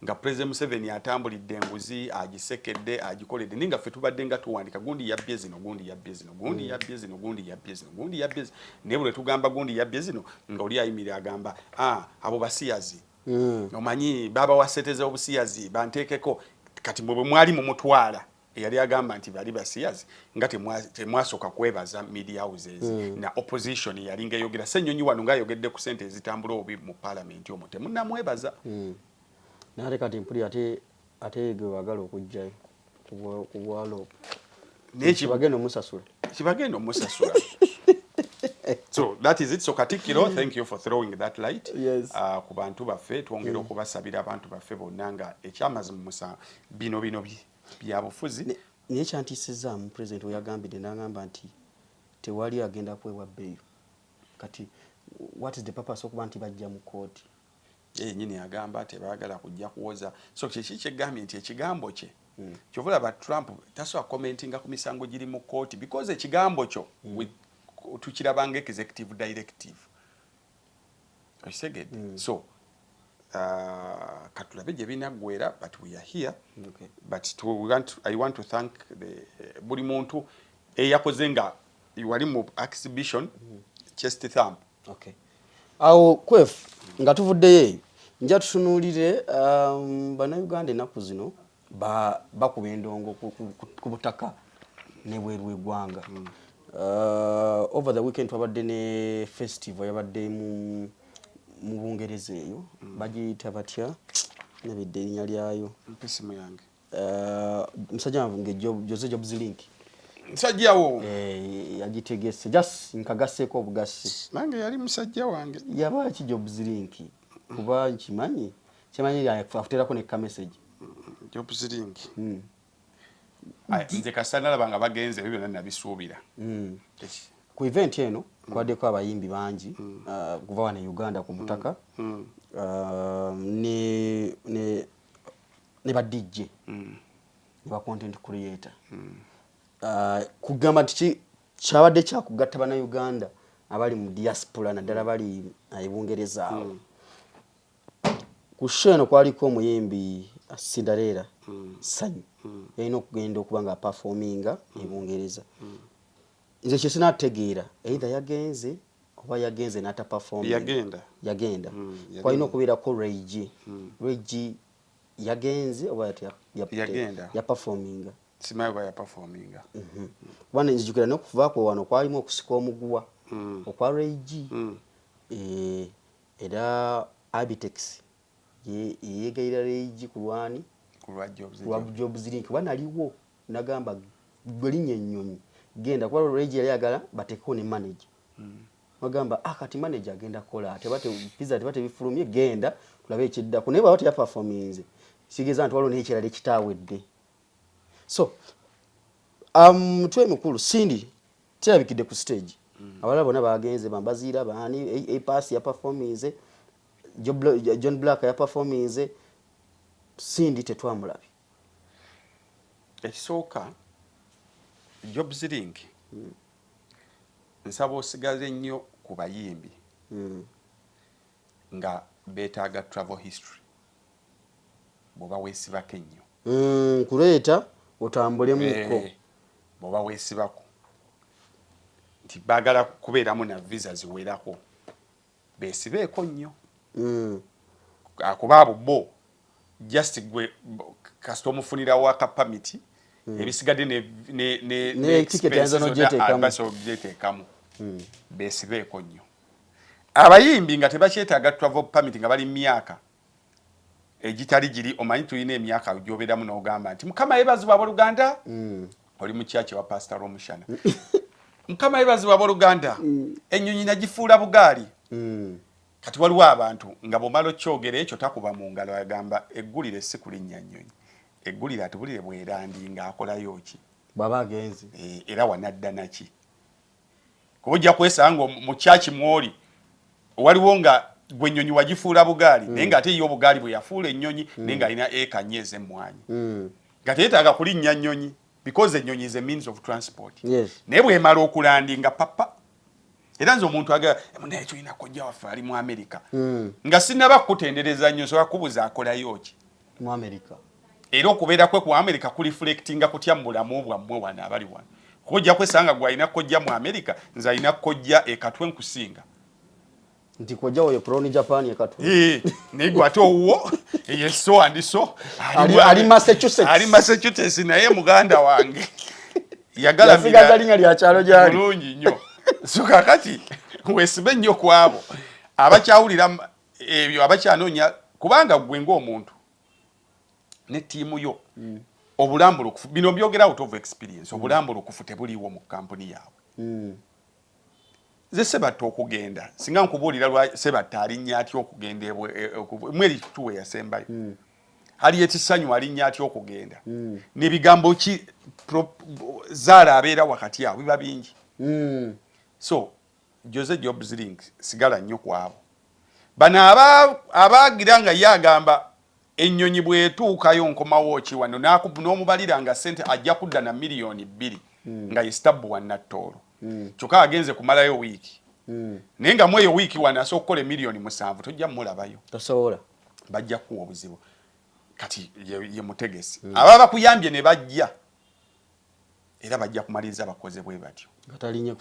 A: nga President Museveni atambulidde enguzi agisekedde agikoledde ninga ffe tubadde nga tuwandika gundi yabbye zino gundi yabbye zino gundi yabbye zino gundi yabbye zino gundi yabbye zino naye bwe tugamba gundi yabbye zino nga oli ayimirira agamba abo basiyazi omanyi baba waseteze obusiyazi banteekeko kati bwe mwali mu mutwala yali agamba nti bali basiyazi nga temwasoka kwebaza media houses na opposition yali ngayogera Ssenyonyi wano ngayogedde ku sente ezitambula obi mu parliament omwo temunnamwebaza
B: nale kati mpuli ate gwe wagala okujjayo ku bwalo kibagenda omusasula so that is it. So Katikiro, thank you for throwing that light. Yes.
A: Ku bantu baffe twongera okubasabira abantu baffe bonna nga ekyamazima musa bino byabufuzi
B: naye kyantiisizaamu president oyagambidde n'agamba nti tewali agenda kwewa bbeeyo kati what is the purpose okuba nti bajja mu kooti
A: nyini agamba tebaagala kujja kuwoza so kiki kyegambye nti ekigambo kye kyovula ba Trump tasobola commentinga ku misango giri mu kooti because ekigambo kyo tukirabanga executive directive osegedde so katulabe gye binaggwera but we are here but I want to thank buli muntu eyakoze nga wali mu exhibition chest thumb
B: awo kwef nga tuvuddeyo nja tutunuulire bannayuganda ennaku zino bakuba endongo ku butaka n'ebweru w'eggwanga over the weekend twabadde ne festival yabadde mu Bungereza eyo bagiyita batya nebidde erinnya lyayo
A: mpisimu yange
B: musajja wange Jose Jobs Link
A: musajjawo
B: yagitegese just nkagaseeko obugasi
A: nange yali musajja wange
B: yaba ki Jobs Link kuba nkimanyi afuterako ne ka message
A: Jobs Link nze kasana labanga bagenze ebyo byonna nabisuubira
B: ku event eno kwaddeko abayimbi bangi kuva wano Uganda ku butaka ne ba DJ ne ba content creator kugamba nti kyabadde kyakugatta bannayuganda abali mu diaspora naddala bali ebungereza awo ku show eno kwaliko omuyimbi Cinderella Sanyu yalina okugenda okuba nga performinga ebungereza nze kye sinategeera either yagenze oba yagenze n'ata perform yagenda kwalina okubeerako Reggie yagenze oba ya performinga
A: simayo ba ya performinga
B: kubanga nzijukira n'okuvaako wano kwalimu okusika omuguwa okwa Reggie era Abitex yeegayira Reggie ku lwani lwa Jobs Link kuba naliwo nagamba gwe linnya ennyonyi genda kuba Reggie yali agala bateekeko ne manager bagamba kati manager agenda kola pizza tebate bifulumye genda tulabe ekiddako naye bwaba teya performinze sigeza nti waliwo n'ekirala ekitaawedde so mutwe mukulu Cindy terabikidde ku stage abalala bonna bagenze bambaziira baani pass ya performinze John Black ya performinze Cindy tetwamulabi
A: ekisooka Jobs Link nsaba osigaze nnyo ku bayimbi nga beetaaga travel history bw'oba weesibako ennyo
B: kuleeta otambulemuko
A: bw'oba weesibako nti baagala kubeeramu na visa ziwerako beesibeeko nnyo kuba abo bo just gwe kasita omufunirawo akapamiti ebisigadde n'expensesojeteekamu beesibeeko nnyo abayimbi nga tebakyetaaga travel permit nga bali myaka egitali giri omanyi tulina emyaka gy'obeeramu n'ogamba nti mukama yeebazibwa abooluganda oli mu kyaki wa pastor omushana mukama yeebazibwa abooluganda ennyonyi nagifuula bugaali kati waliwo abantu nga bw'omala okyogera ekyo takuba mu ngalo agamba eggulire si kulinnya nnyonyi eggulire atubulire bwerandi ng'akolayo ki
B: bw'aba agenzi
A: era wanadda naki kuba ojja kwesanga mu kyaki mwoli waliwo nga gwe ennyonyi wagifuula bugaali naye ng'ate ye obugaali bwe yafuula ennyonyi naye ng'alina eka nnyo ez'emmwanyi nga teyeetaaga kulinnya nnyonyi because ennyonyi is a means of transport naye bw'emala okulandinga papa era nze omuntu agala naye tulina kojja waffe ali mu Amerika nga sinnaba kukutendereza nnyo nsobola kubuuza akolayo ki
B: mu Amerika
A: era okubeera kwe ku Amerika kureflectinga kutya mu bulamu bwammwe wano abali wano kojja kwesanga gwe alina kojja mu Amerika nze alina kojja ekatwe nkusinga
B: nti kojja oyo proni Japan ekatwe
A: naye gwe ate owuwo yeso andiso
B: ali Massachusetts
A: naye muganda wange
B: yagalamira linnya lya kyalo gyali
A: bulungi nnyo so kakati weesibe nnyo ku abo abakyawulira ebyo abakyanoonya kubanga gwe ng'omuntu ne ttiimu yo obulambulukufu bino byogera out of experience obulambulukufu tebuliiwo mu kampuni yaabwe ze sebatta okugenda singa nkubuulira lwa sebatta alinnya atya okugenda mweri tuwe yasembayo Harriet Sanyu alinnya atya okugenda n'ebigambo ki zaala abeera wakati awo biba bingi so Jose Jobs Link sigala nnyo ku abo bano abaagira nga ye agamba ennyonyi bwetuukayo nkomawo ki wano n'omubalira nga ssente ajja kudda na miliyoni 2 nga ye stabbu wannattoolo kyokka agenze kumalayo wiiki naye nga mweyo wiiki wano asobola okukola miliyoni 7 tojja mulabayo
B: tosobola
A: bajja kuwa obuzibu kati ye mutegesi ababa bakuyambye ne bajja era bajja kumaliriza bakoze bwe batyo
B: talinye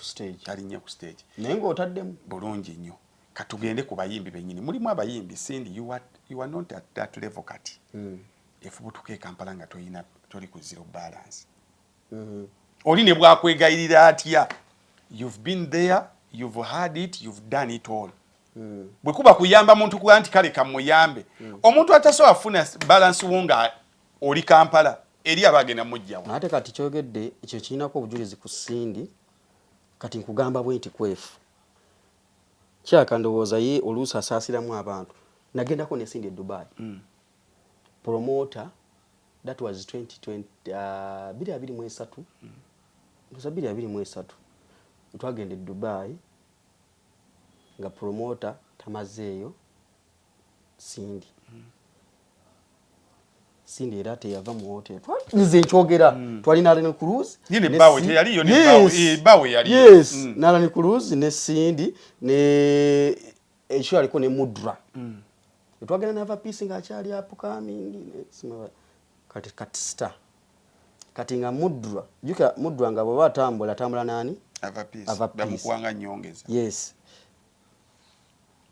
B: ku stage naye ng'otaddemu
A: bulungi nnyo katugende ku bayimbi bennyini mulimu abayimbi Cindy you are not at that level kati efubutuka e Kampala nga toli ku zero balance oli ne bwakwegayirira atya you've been there you've had it you've done it all bwe kuba kuyamba muntu kuba nti kale kamuyambe omuntu atasobola afuna balance wonga oli Kampala eri abagenda mujjawo
B: ate kati kyogedde ekyo kirinako obujulizi ku Cindy kati nkugamba bwe nti kwefu kyaka ndowooza ye oluusi asaasiramu abantu nagendako ne Cindy e Dubai promoter that was 2020 2023 twagenda e Dubai nga promoter tamazeeyo Cindy era teyava mu hotel nze nkyogera twalina Allen Cruz Allen Cruz ne Cindy ne ekyo aliko ne Mudra twagenda nava peace nga akyali upcoming kati star kati nga Mudra nga bw'aba atambula nani
A: ava peace nyongeza
B: yes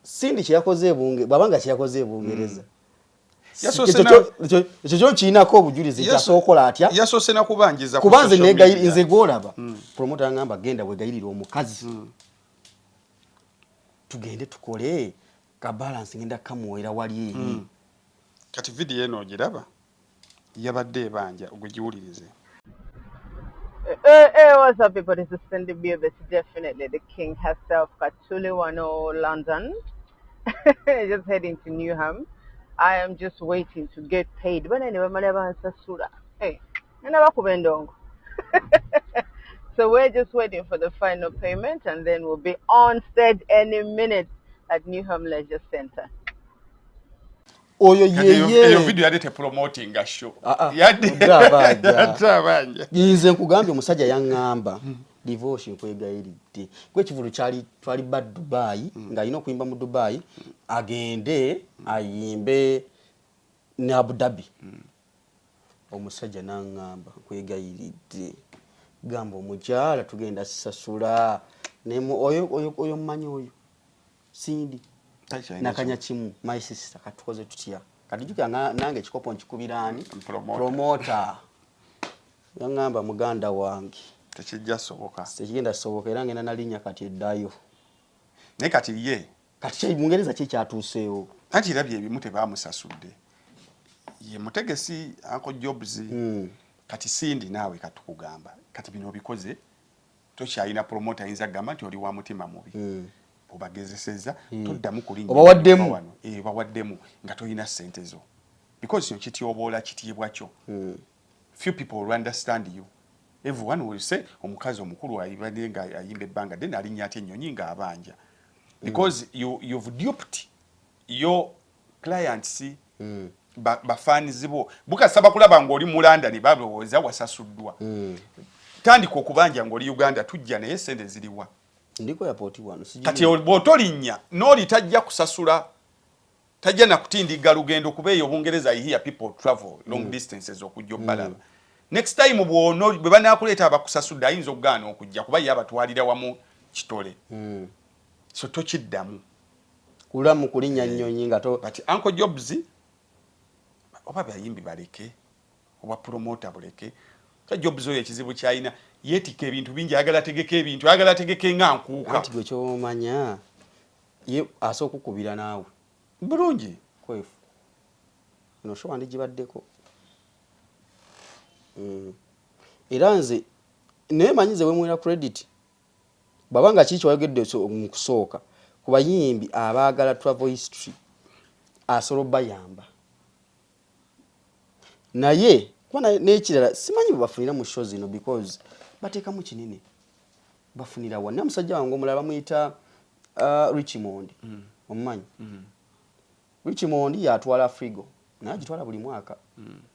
B: Cindy kyeyakoze ebunge bwabanga kyeyakoze ebungereza ekyo kirinako obujulizi kyasookola atya
A: yasoose nakubanjiza
B: kubanze nze gwolaba promoter agamba genda bwegayirira omukazi tugende tukole ka balance ngenda kamuwera wali eri
A: kati video eno ogiraba yabadde ebanja ogwegiwulirize.
F: What's up, people? This is Cindy Beard. It's definitely the king herself, Katuli Wano, London. Just heading to Newham. I am just waiting to get paid. But anyway, hey, so we're just waiting for the final payment, and then we'll be on stage any minute at Newham Leisure Center.
B: Oyo yeye
A: video yadete promoting a show
B: yinze nkugambye omusajja yaŋŋamba divorce nkwegayiridde kwe kivulu twali ba Dubai nga alina okuyimba mu Dubai agende ayimbe ne Abu Dhabi. Omusajja n'angamba kwegayiridde gamba omukyala tugenda sasula nemu oyo mmanyi oyo Sindi nakanya kimu my sister katukoze tutya katijuka nange ekikopo nkikubirani promoter yangamba muganda wange
A: tekijja soboka
B: tekigenda soboka era ngenda nalinya kati eddayo
A: ne kati ye
B: kati mungereza kyatuuseewo
A: kati irabye ebimu tebamusasudde ye mutegesi Uncle Jobs kati Sindi naawe katukugamba kati bino bikoze tokyalina promoter ayinza gamba nti oli wa mutima mubi obagezeseza toddamu kulinnya
B: obawaddemu
A: bawaddemu nga toyina ssente zo because you kityobola kitiibwa kyo few people will understand you everyone will say omukazi omukulu ayibadde nga ayimba ebbanga then alinnya ate ennyonyi nga abanja because you've duped your clients bafanizi bo bukasaba kulaba ng'oli mu London balowooza wasasuddwa tandika okubanja ng'oli Uganda tujja naye sente ziriwa
B: ndiko airport wano
A: kati botolinnya noli tajja kusasula tajja na kutindiga lugendo kubeeyo Bungereza I hear people travel long distances okujja balaba next time bwono bwe banakuleeta abakusasudde ayinza okugaana okujja kuba ye abatwalira wamu kitole so tokiddamu
B: kulamu kulinnya nnyonyi nga to
A: but Uncle Jobs oba bayimbi baleke oba promoter buleke ka Jobs oyo ekizibu kyalina yetika ebintu bingi agala tegeke ebintu agala tegeke nga nkuuka
B: ati gwe kyomanya ye asooka okukubira naawe
A: bulungi
B: kwefu no show andi gibaddeko era nze naye manyize we mwera credit babanga kiki wayogedde mu kusooka ku bayimbi abaagala travel history asobola bayamba naye kuba n'ekirala simanyi bafunira mu show zino because bateekamu kinene bafunira wa namusajja wange omulala bamuyita Richmond omumanyi Richmond yatwala Frigo naye agitwala buli mwaka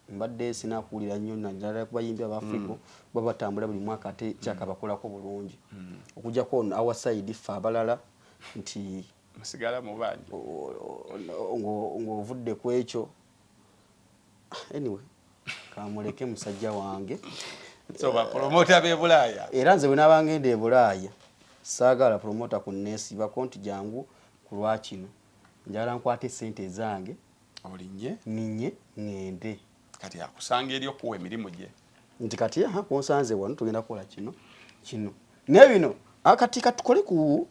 B: mbadde sinakuwulira nnyo naddala ku bayimbi aba Frigo babatambula buli mwaka ate kyaka bakolako bulungi okujjako our side ffe abalala nti
A: musigala mu bangi
B: ng'ovudde ku ekyo anyway kamuleke musajja wange
A: so ba promoter be Bulaaya
B: era nze bwe nabangenda e Bulaaya saagala promoter ku nesi bakonti jangu ku lwakino njala nkwate sente zange
A: olinye
B: ninye ngende
A: kati akusanga eri okuwa emirimu gye
B: nti kati kunsanze wano tugenda kukola kino ne bino akati katukole ku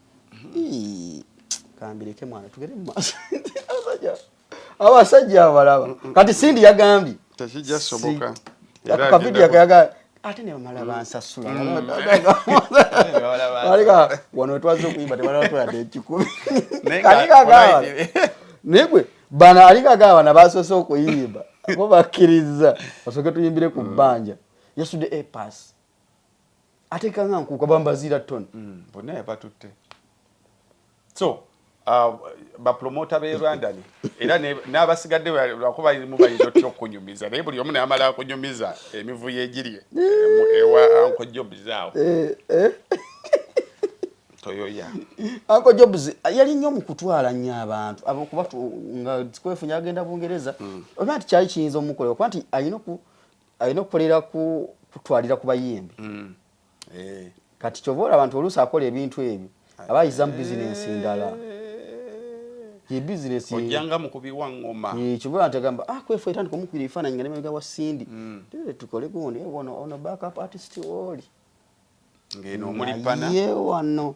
B: kambireke mwana tugere mu maaso abasajja abalaba kati Sindi yagambye
A: tekijja soboka
B: era video kayaga ate ne bamala bansasula alika wano twazo kuyimba tebala twala ekikumi alika gawa negwe bana alika gawa na basoso okuyimba bo bakiriza basoke tuyimbire ku bbanja yasude a pass ate kanga nkuka bambazira ton
A: bonna yabatutte so ba promoter be Rwanda era n'abasigadde lwakuba mu bayinza okunyumiza naye buli omu n'amala akunyumiza emivu yegirie ewa Uncle Jobs awo toyoya
B: Uncle Jobs yali nnyo mu kutwala nnyo abantu kuba nga kwefunya agenda Bungereza oba nti kyali kiyinza omukolera kuba nti ayina okukolera kutwalira ku bayimbi kati kyobola abantu oluusi akola ebintu ebyo abayiza mu bizinensi ndala ye business
A: ojanga mukubiwa ngoma
B: kibola ntagamba kwefu etandika omukubira ebifaananyi nga nemabega wa Sindi tukole gundi ono backup artist oli
A: ngeno omulipana
B: ye wano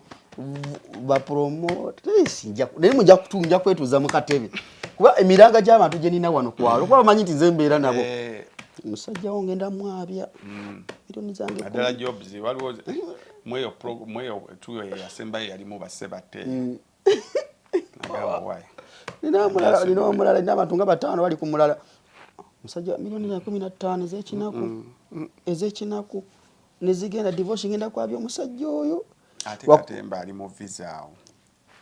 B: ba promote sinja naye mujja kutunja kwetuza mu katebe kuba emiranga gy'abantu gye nina wano kwalo kuba bamanyi nti nze mbeera nabo musajja wo ngenda mwabya milioni zange
A: adala Jobs waliwo mweyo tuyo yasembayo yalimu basebate
B: nina omulala n'abantu nga bataano bali ku mulala musajja milioni 15 ez'ekinaku nezigenda divorce ngenda kwabya omusajja oyo
A: ate katemba ali mu visa awo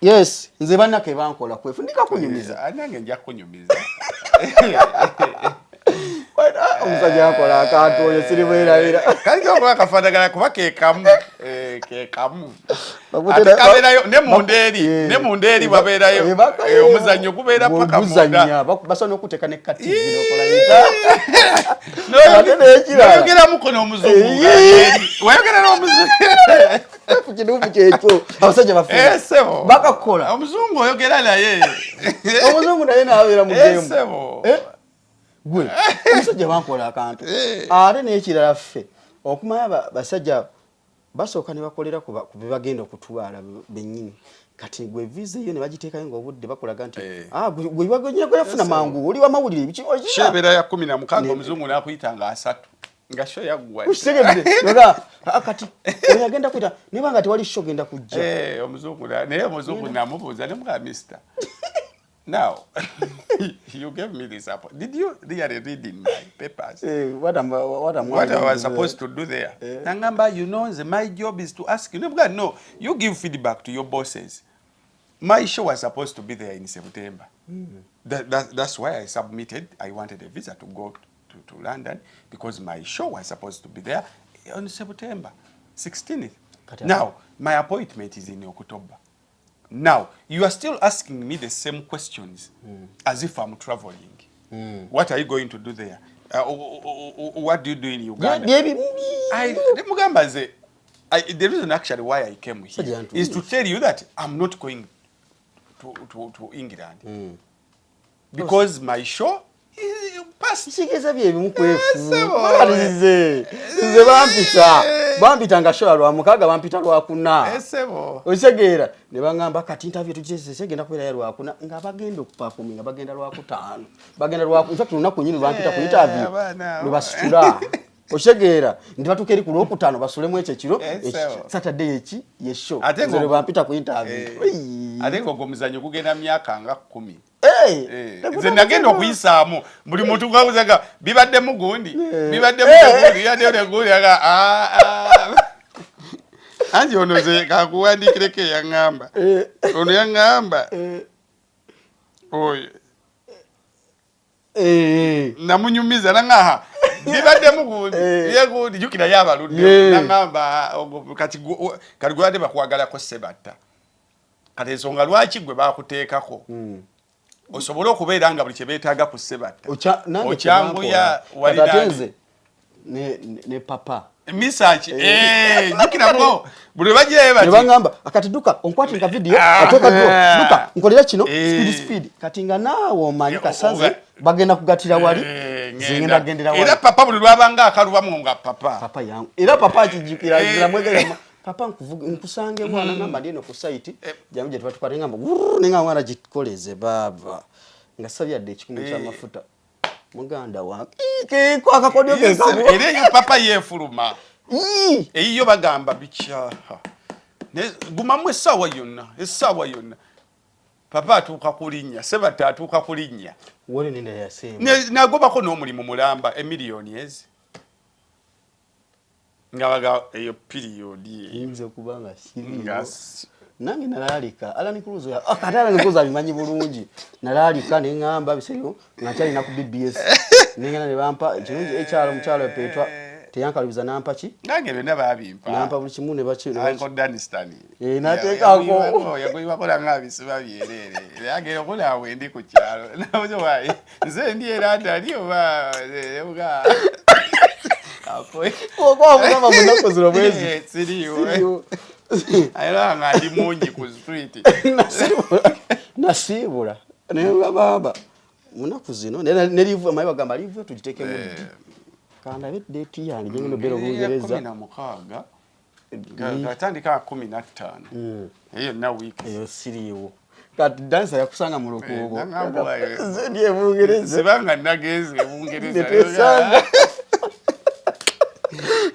B: yes nze bannake bankola kwefu ndikakunyumiza
A: nange nja kunyumiza
B: omusajja akola akantu oyo siribwerabira
A: kaliko okuba kafaanagana kuba kekamu ke kamu ate kaberayo ne munderi baberayo omuzanyo kubeera paka munda
B: basana okuteka ne kati bino kola ita
A: noyogera mukono omuzungu wayogera n'omuzungu
B: kukidumu kyekyo abasajja bafuna bakakola
A: omuzungu oyogera naye
B: omuzungu naye nabeera mu
A: gemu
B: gwe omusajja bankola akantu ate n'ekirala ffe okumanya basajja basooka ne bakolera ku bebagenda okutwala bennyini kati gwe visa iyo ne bagiteekayo ng'obudde bakulaga nti gwe bagonyera gwe yafuna mangu oli wamawulire
A: shebeera ya 16 omuzungu n'akuyita nga 3 nga sho yaggwa
B: usitegedde nga kati oyagenda kuyita niba nga tewali sho genda kujja
A: omuzungu naye omuzungu namubuuza ne muga mister now you gave me this apple. Did you really read in my papers
B: what I
A: was supposed to do there? Nangamba, you know, my job is to ask you. No, you give feedback to your bosses. My show was supposed to be there in September. That's why I submitted. I wanted a visa to go to London because my show was supposed to be there on September 16th. Now, my appointment is in October. Now, you are still asking me the same questions as if I'm traveling. What are you going to do there? What do you do in Uganda? The reason actually why I came here is to tell you that I'm not going to England. Because my show
B: Sigeza byebimu kwefu. Nze bampita nga show lwa mukaga bampita lwa kuna. Osegeera ne bangamba kati interview tujeze segenda kubeera ya lwa kuna nga bagenda okuperform nga bagenda lwa kutaano. Bagenda lwa in fact lunaku nyinyi bampita ku interview. Lubasitula. Osegeera ndi batukeri ku lwokutaano basulemu ekyo kiro Saturday eki ye show. Nze bampita ku interview.
A: Ate ngo omuzanyo kugenda myaka nga 10. Nze nagenda okuyisaamu buli muntu gwabuzaga bibadde mugundi yadde gundi anti ono ze kakuwandikireko yaŋŋamba ono yaŋŋamba oyo namunyumiza naŋŋaha bibadde mugundi yegundi jukira yabaludde naŋŋamba kati gwadde bakwagalako sebatta kati ensonga lwaki gwe bakuteekako osobola okubeera nga buli kye beetaaga ku sebatta okyanguya
B: waliratenze ne papa
A: misaki jukirako buli bajeeye bati
B: nebangamba akati duka onkwatinga video atoka duka nkolera kino speed kati nga naawe omanyi kasaze bagenda kugatira wali zingenda gendera wali
A: era papa buli lwabanga akalubamu nga papa
B: yangu era papa akijukira zira mwegera papa nkusange mwana ngamba ndino ku site jamuje tubatwale ngamba ninga mwana jikoleze baba ngasabya de ekikumi kya mafuta muganda wange ko akakodyo ke kabo
A: era papa yefuluma eyo bagamba bicha ne gumamwe sawa yonna papa atuka kulinya sebata atuka kulinya
B: wole nenda yasema
A: nagobako n'omulimu mulamba emiliyoni ezi ngabaga eyo period
B: yinze kubanga serious nange nalalika ala nikuluzo ya akatala nikuza bimanyi bulungi nalalika ne ngamba biseyo nakyali na ku BBS ningena ne bampa kirungi ekyalo mukyalo petwa teyankalubiza nampa ki
A: nange bena babimpa
B: nampa buli kimu ne bachi
A: Uncle Danistan
B: nateekako
A: yagoyi bakola ngabisiba byerere yagera okola wendi ku kyalo nazo wayi nze ndi era ndali oba ebuga apoy
B: mama munakozero mwezi
A: siriyo ayira ngadi mungi ku street
B: nasibula ne baba munaku zino ne livu amayi bagamba livu tujiteke mu kanda date yange ngeno bero bungereza
A: 16 gatandika 15 eyo na week
B: eyo siriwo kati dansa yakusanga mu lukubo
A: ndiye bungereza sibanga nageze bungereza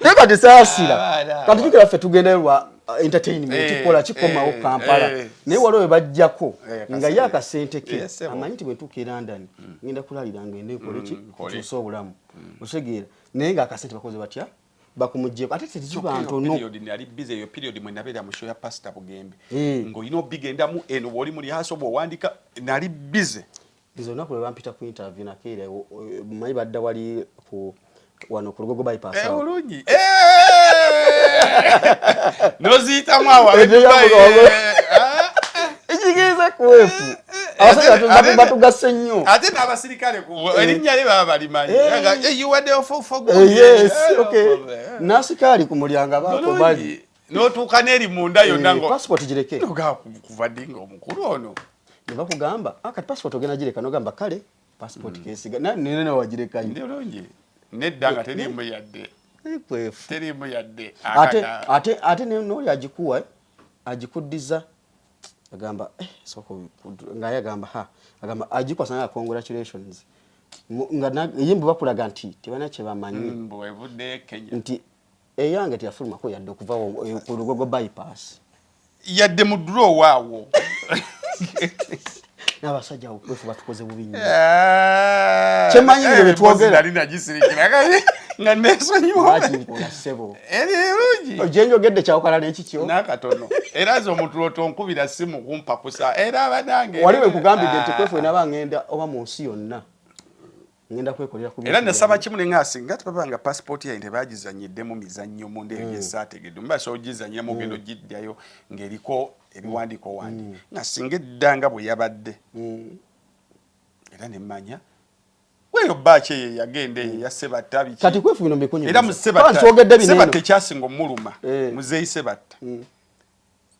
B: Neba disasira. Kati tukira ffe tugenderwa entertainment kola kikomawo Kampala. Ne waliwo bajjako nga yaka sente ke. Amanyi nti bwe tuke London ngenda kulalira ngende koleki kutuso obulamu. Osegeera naye nga akasente bakoze batya bakumujjeko ate tezibantu no
A: period ali busy yo period mwe nabera mu show ya Pastor Bugembe ngo ino bigendamu eno woli muri haso bwo wandika nali busy
B: izo nakule bampita ku interview na kile mayi badda wali ku wano ku Lugogo bypass
A: olungi noziyitamu awo
B: ekigeza kwefu abasajja batugasse nnyo
A: ate n'abasirikale erinnya lye baba balimanyi yiwadde
B: n'asikaali ku mulyango baako bali
A: n'otuuka n'eri munda yonna
B: passport gireke
A: kuva ddi ng'omukulu ono
B: ne bakugamba kati passport ogenda gireka n'ogamba kale passport kesiga nene wagirekayo
A: bulungi nedda nga teriimu yadde
B: kwefu
A: teriimu yadde
B: ate n'oli agikuwa agikuddiza agamba soko ngaye agamba agikwasanga congratulations nga yimbu bakulaga nti tebana kye bamanyi
A: bwevudde Kenya
B: nti eyange teyafulumako yadde okuva ku lugogo bypass
A: yadde mu draw waawo
B: n'abasajja okwefu batukoze bubi nnyo kyemanyi bino betwogera
A: nali nagisirikira nga nesonyiwa
B: akinkola ssebo
A: bulungi
B: ogyenjogedde kyawukala n'ekikyo
A: n'akatono era ze omuntu lotonkubira simu kumpakusa era abanange
B: wali wekugambidde nti kwefu enaba ngenda oba mu nsi yonna ngenda kwekolera ku
A: era nasaba kimu ne ngasi ngati papa nga passport yayi tebagizanyiddemu mizannyo mu ndege gyesaategedde mubasa ogizannyiramu ogenda ogiddayo ng'eriko ebiwandiiko wandi nga singa eddanga bwe yabadde era nemmanya weyo baaki eyo yagenda eyo yasebatta biki
B: kati kwefu bino mbikunyumiza
A: era mu sebatta ekyasinga omuluma muzeeyi sebatta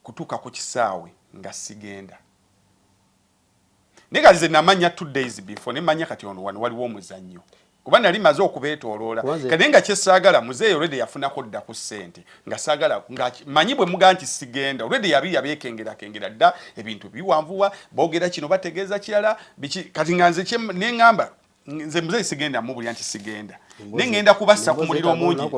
A: kutuuka ku kisaawe nga sigenda naye nze namanya 2 days before nemanya kati ono wano waliwo omuzannyo kuba nali maze okubeetooloola kati nga kyesaagala muzeeyi already yafunako dda ku ssente nga saagala manyi bwe mugaa nti sigenda already yabeekengerakengera dda ebintu biwanvuwa boogera kino bategeeza kirala kati nga nze neŋŋamba nze muzeeyi sigenda mubulya nti sigenda neŋŋenda kubassa ku muliro omungi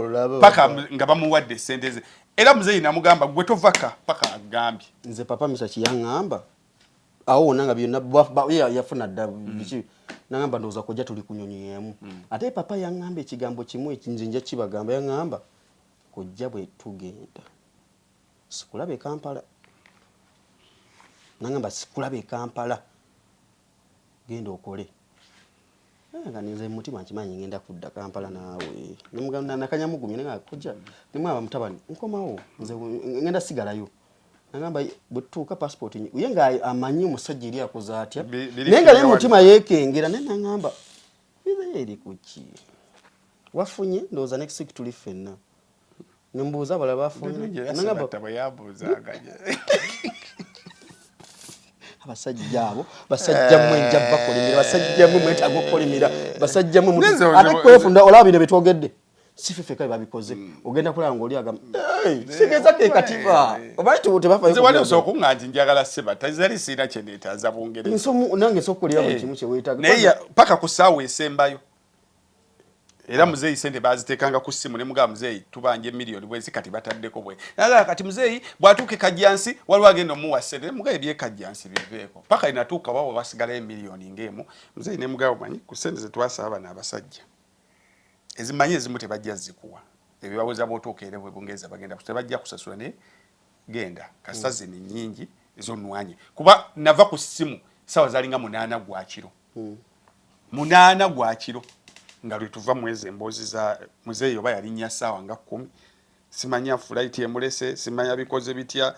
A: paka nga bamuwadde ssente ze era muzeeyi namugamba gwe tovaka paka agambye
B: nze papa Misaki yaŋŋamba awo wonna byonna yafuna dda biki nagamba ndowooza kojja tuli ku nnyonyi emu ate papa yaŋŋamba ekigambo kimu nze nja kibagamba yaŋŋamba kojja bwe tugenda sikulaba e Kampala nagamba sikulaba e Kampala genda okole nga nze mutima nkimanyi ngenda kudda Kampala naawe nemugamba nakanyamugumye nga kojja nemwaba mutabani nkomawo nze ngenda sigalayo nagamba bwetuuka passport ye nga amanyi omusajja eri akoze atya naye nga naye mutima yeekengera naye nagamba biza eri kuki wafunye ndowooza next week tuli ffenna nembuuza abala bafunye abasajja abo basajja mmwe nja bakolimira basajja mmwe mwetaaga okukolimira basajja mmwe ate kwefunda olaba bino betwogedde sifife kale babikoze ogenda kulaba ng'oli agamba sigeza ke katiba obaito tebafa
A: nze wali osooka nga nti njagala sebata zali siina kye neetaaza Bungereza
B: nange sokukolera buli kimu kye weetaaga
A: naye paka ku ssaawa esembayo era muzeeyi sente baziteekanga ku ssimu ne mugamba muzeeyi tubanja miliyoni bwezi kati bataddeko bwe nagala kati muzeeyi bw'atuuka ekajjansi waliwo agenda omuwa ssente ne mugamba ebyekajjansi biveeko paka inatuuka wabo basigalayo miliyoni ng'emu muzeeyi ne mugamba manyi ku ssente ze twasaba bano abasajja ezimanyi ezimu tebajja zikuwa ebyo babuuza bw'otuuka ere Bungereza bagenda tebajja kusasula ne genda kasita zino nnyingi ezonnwanye kuba nava ku ssimu ssaawa zalinga 8 gwa kiro 8 gwa kiro nga lwe tuva mwezi emboozi za muzeeyi oba yalinnya ssaawa nga 10 simanya flight emulese simanya bikoze bitya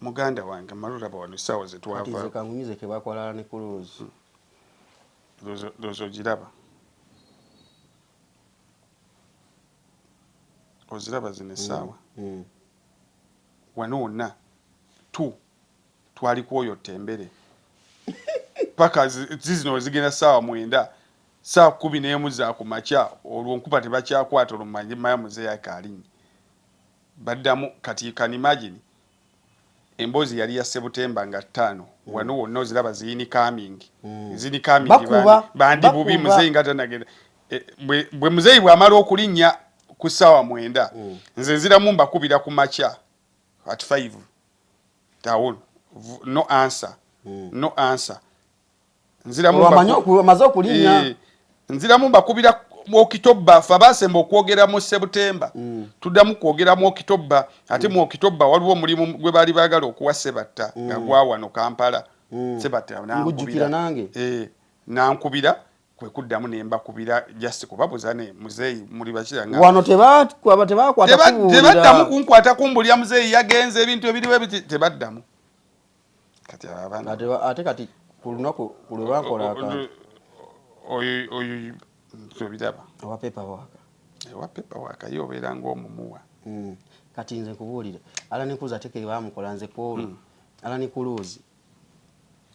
A: muganda wange malulaba wano ssaawa ze twava
B: kangunyize ke bakwalala ne cruise
A: dozo giraba oziraba zino essaawa wano wonna twali kwoyo ttembere paka zizino zigenda ssaawa 9 ssaawa 11 za ku makya olwo nkuba tebakyakwata olwomanyi maya muzeeyi akaalinnye baddamu kati kanimagini emboozi yali ya September nga 5 wano wonna oziraba ziyini coming bandi bubi muzeeyi nga tanagenda bwe muzeeyi bw'amala okulinnya ku ssaawa 9 nze nziramu mbakubira ku makya at 5 tawon no answer nziramu mbakubira mu Okitoba fabasemba okwogera mu September tuddamu kwogera mu Okitoba ate mu Okitoba waliwo omulimu gwe bali baagala okuwa Sebatta nga gwa wano Kampala Sebatta
B: nankubira
A: nankubira kwe kuddamu ne mbakubira just kubabuza ne muzeeyi muli bakiranga
B: wano tebakwata
A: tebaddamu kunkwata kumbulya muzeeyi yagenze ebintu ebiriwo ebiti tebaddamu kati abaana
B: ate kati ku lunaku ku lwe bakola akantu
A: oyo tobiraba
B: owa paperwork
A: ewa paperwork yo obeera ng'omumuwa
B: kati nze nkubuulire Alan Cruz atekere bamukola nze kwolwo Alan Cruz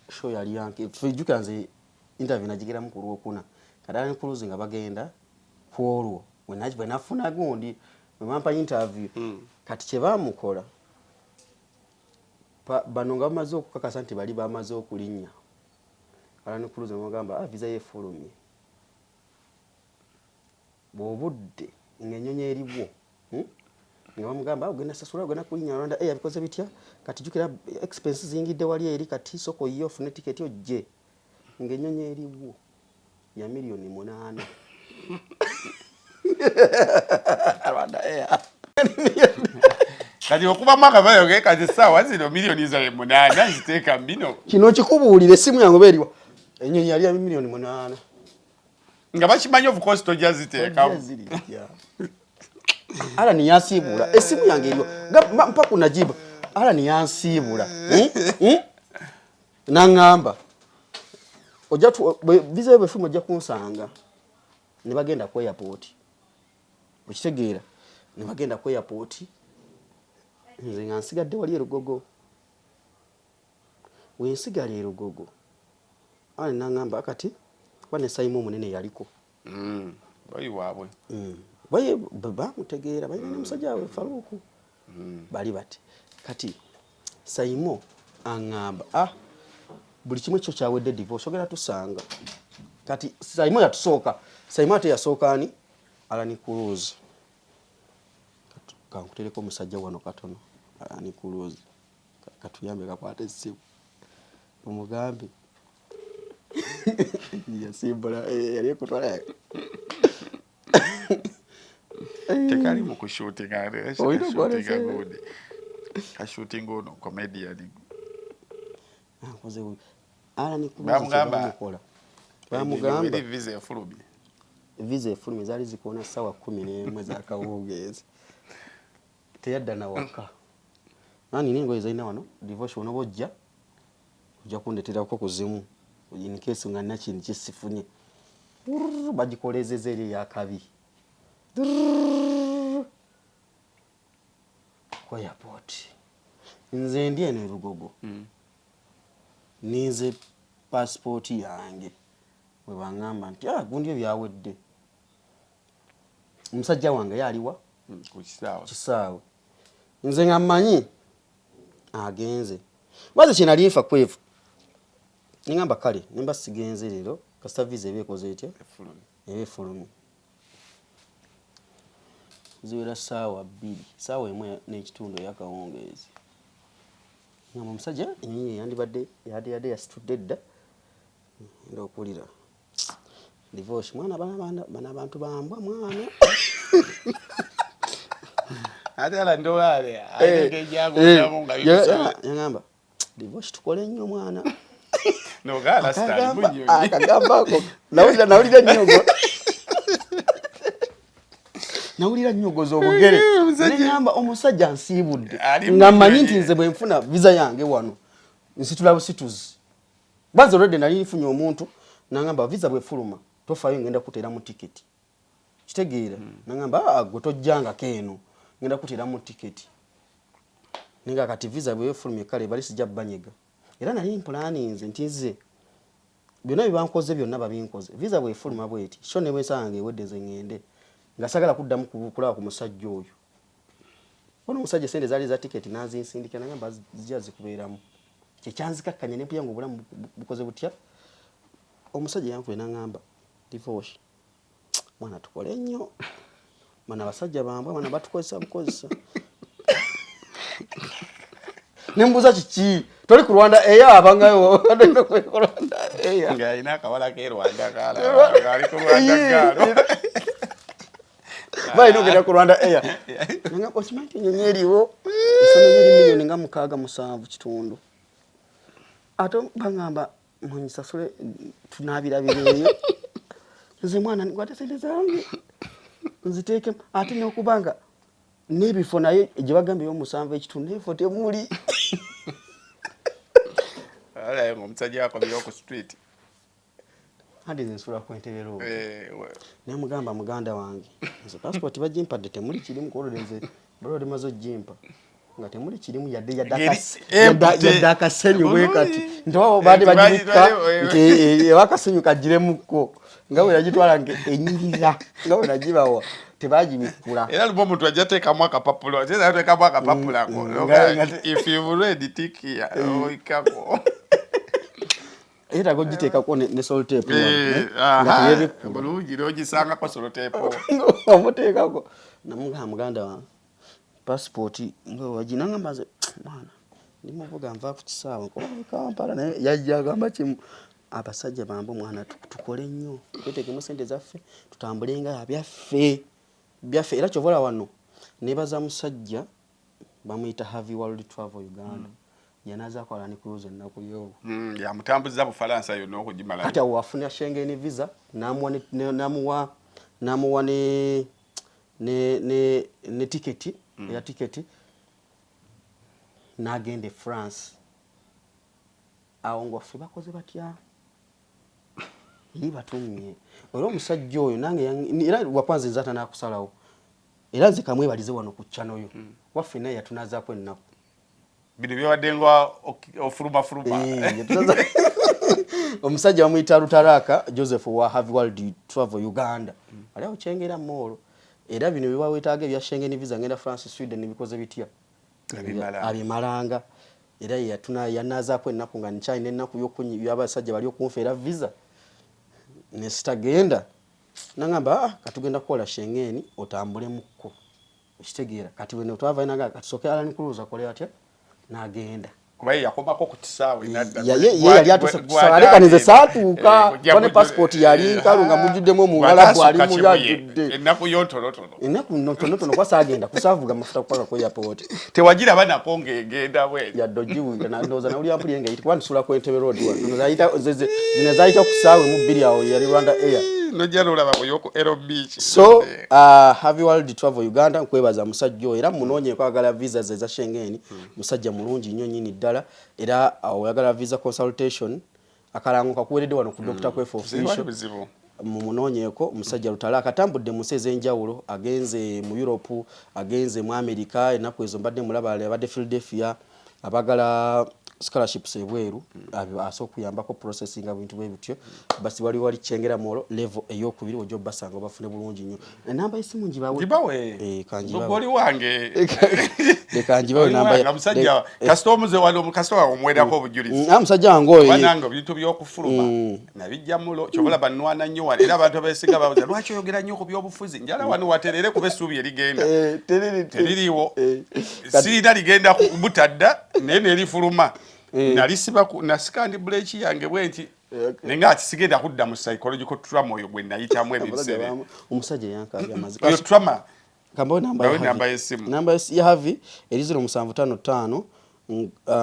B: show yali yanke tujjuka nze interview najigiramu ku Lwokuna kati Alan Cruz nga bagenda kwolwo bwe nafuna gundi bwe bampa interview kati kye bamukola bano nga bamaze okukakasa nti bali bamaze okulinnya Alan Cruz ngamba visa yefulumye bw'obudde ng'ennyonyi eriwo nga bamugamba ogenda sasula ogenda kulinya Rwanda Air bikoze bitya kati jukira expenses zingidde wali eri kati soko yo ofune ticket ojje ng'ennyonyi eriwo ya milioni 8 Rwanda Air
A: kati okuba maka bayoge kati sawa zino milioni za 8 ziteeka mbino
B: kino kikubuulire esimu yange beeriwa ennyonyi yali ya milioni 8
A: nga bakimanyi of course tojja ziteekamu
B: Alan yansiibula esimu yange eriwa mpaka kunajiba Alan yansiibula nangamba ojja visa bwe fumu ojja kunsanga ne bagenda ku airport okitegeera ne bagenda ku airport nze nga nsigadde wali erugogo wensigala erugogo Alan nangamba kati wane Simon munene yaliko
A: bayi waabwe
B: baye bamutegeera bayina musajja we Faruku bali bati kati Simon angamba buli kimwe kyo kyawedde divorce ogera tusanga kati Simon yatusooka Simon ate yasookani Alan Cruz kankutereko musajja wano katono Alan Cruz katuyambe kakwata essimu umugambi yasimbula yali kutwala
A: tekali mu kushootinga good shooting ono comedian
B: akoze Alan Cruz bamukola bamugamba
A: visa efulumye
B: visa efulumye zali zikona sawa 11 za kawungezi teyadda na waka nani ningo ezaina wano divorce ono bojja ojja kundetera ko kuzimu in case nga nakintu kisifunye bagikolezeze eri yakabi kwa airport nze ndiye ne Rugogo nize passport yange we bangamba nti gundi byawedde omusajja wange yaliwa
A: ku
B: kisaawe nze ngamanyi agenze baze kinalifa kwevu ningamba kale nimba sigenze lero kasita visa ebekoze etya efulumye ziwera sawa 2 sawa emwe n'ekitundu yakawongezi ngamba musajja enyinyi yandibadde yadde yasitudde dda ndokulira divorce mwana bana abantu bambwa mwana
A: ate ala ndowale ayegejago nga bibisa
B: ngamba divorce tukole nnyo mwana
A: no gala style munyo
B: akagambako nawulira nnyogo nawulira nnyogo z'obugere nengamba omusajja nsiibudde nga mmanyi nti nze bwe nfuna visa yange wano nsitula busituzi bazi already nali nfunye omuntu nangamba visa bwe fuluma tofayo ngenda kuteera mu tiketi kitegeera nangamba gwe tojjanga keeno ngenda kuteera mu tiketi ninga kati visa bwe fulumye kale bali sijja banyega era nali mpulani nze nti nze byonna bibankoze byonna babinkoze visa bwe fuluma bweti sho ne bwesange wedde nze ngende nga sagala kuddamu kulaba ku musajja oyo ono musajja sente zali za tiketi nazinsindika nangamba zijja zikubeeramu kyekyanzikakkanya ne byangu obulamu bukoze butya omusajja yankuye nangamba divorce mwana tukole nnyo mana abasajja bambwa mana batukozesa bukozesa nembuza kiki toli ku Rwanda Air abangayo adenda ku Rwanda Air
A: nga ina kawala ke Rwanda kala ngali ku Rwanda kala
B: bayi nogenda ku Rwanda Air nga okimanyi nyeriwo isome nyeri milioni nga 6.7 kitundu ato bangamba munyisasule tunabira bireyo nze mwana nkwate sente zange nziteeke ate n'okubanga n'ebifo naye gye bagambye omusanvu ekitundu n'ebifo temuli
A: alaye ng'omusajja yakomyewo ku street
B: hadi nze nsula ku Enterero naye mugamba muganda wange nze passport bagimpadde temuli kirimu kuololeze balo limaze ogimpa nga temuli kirimu yadde akasenyu bwe kati ndobo baade bagibika nti wakasenyu kagiremuko nga bwe yagitwala enyirira nga bwe nagibawa tebagibikula
A: era lubo omuntu ajja teekamu akapapulo ate ateekamu akapapula if you read tikia oikako
B: era gogiteekako ne soltepu
A: bulungi n'ogisangako soltepu
B: omuteekako namugamba muganda wange passport nga waginangamba nze mwana ndimuvuga nva ku kisaawe Kampala naye yajja agamba kimu abasajja bambe mwana tukole nnyo tweteekemu sente zaffe tutambulenga byaffe era kyovola wano nebaza musajja bamuyita Havi World Travel Uganda yanazaako alani cruise ennaku yo
A: yamutambuza Bufalansa yonna okugimala
B: kati awo wafuna Schengen visa namuwa ne tiketi ya tiketi n'agende France awo ngwaffe bakoze batya batumye olwo omusajja oyo nange era wakwanza nzata nakusalawo era nze kamwebalize wano ku channel yo waffe naye yatunazaako ennaku
A: bino byabadde nga ofuluma
B: omusajja bamuyita Rutaraka Joseph wa Havi World Travel Uganda ali awo Kyengera Mall era bino byewawetaaga ebya Schengen visa ngenda France Sweden nibikoze bitya abimalanga era yanazaako ennaku nga nkyalina ennaku y'abasajja bali okunfeera visa ne sitagenda nangamba katugenda kukola Schengen otambulemukko okitegeera kati wene twava nanga katusoke Alan Cruz akole atya n'agenda
A: kuba yakomako ku kisaawe
B: yali atuse ku kisaawe aleka nize saatuuka kone passport yali nkalu nga mujjuddemu omungalabu ali mu yajjudde
A: ennaku yontolotono
B: ennaku ntonotono kwasa agenda kusaavuga amafuta kupaka ku airport
A: tewagira banako ng'egenda bwene
B: yaddojiwuga nandooza nawuli ampulyenga yitikuba nsula ku Entebbe Road zino zayita ku kisaawe mu bbiri awo yali Rwanda Air
A: nojja olaba kuyoko Aero Beach
B: so Havi World Travel Uganda nkwebaza musajja era munoonye kwagala visa za Schengen musajja mulungi nnyo nyini ddala era oyagala visa consultation akalango kakuweredde wano ku Dr. Kwefu official mumunoonyeeko musajja Lutala akatambudde mu nsi ez'enjawulo agenze mu Europe agenze mu America ennaku ezo mbadde mulaba abadde Philadelphia abagala scholarships ebweru asokuyambako processing bintu bwe bityo basi wali Kyengera Mall level eyokubiri ojo basanga bafune bulungi nnyo namba y'essimu
A: njibawe
B: kanjibawe
A: goli wange
B: kanjibawe namba
A: ya musajja customer ze wali omukasitowa omwedako obujulizi
B: musajja wange oyo
A: bananga bintu byokufuluma nabijja mulo kyobola banwana nnyo wano era abantu abeesiga babuza lwaki oyogera nnyo ku byobufuzi njala wano waterere kuba essuubi erigenda teririiwo sirina ligenda kubutadda naye nerifuluma nalisiba nasikandi buleki yange bwenti nenga ati sigenda kudda mu psychological trauma oyo gwe nayitamu ebisebe
B: omusajja yankabya amazi
A: oyo trauma
B: kambo namba
A: y'essimu
B: namba ya Havi eri 0755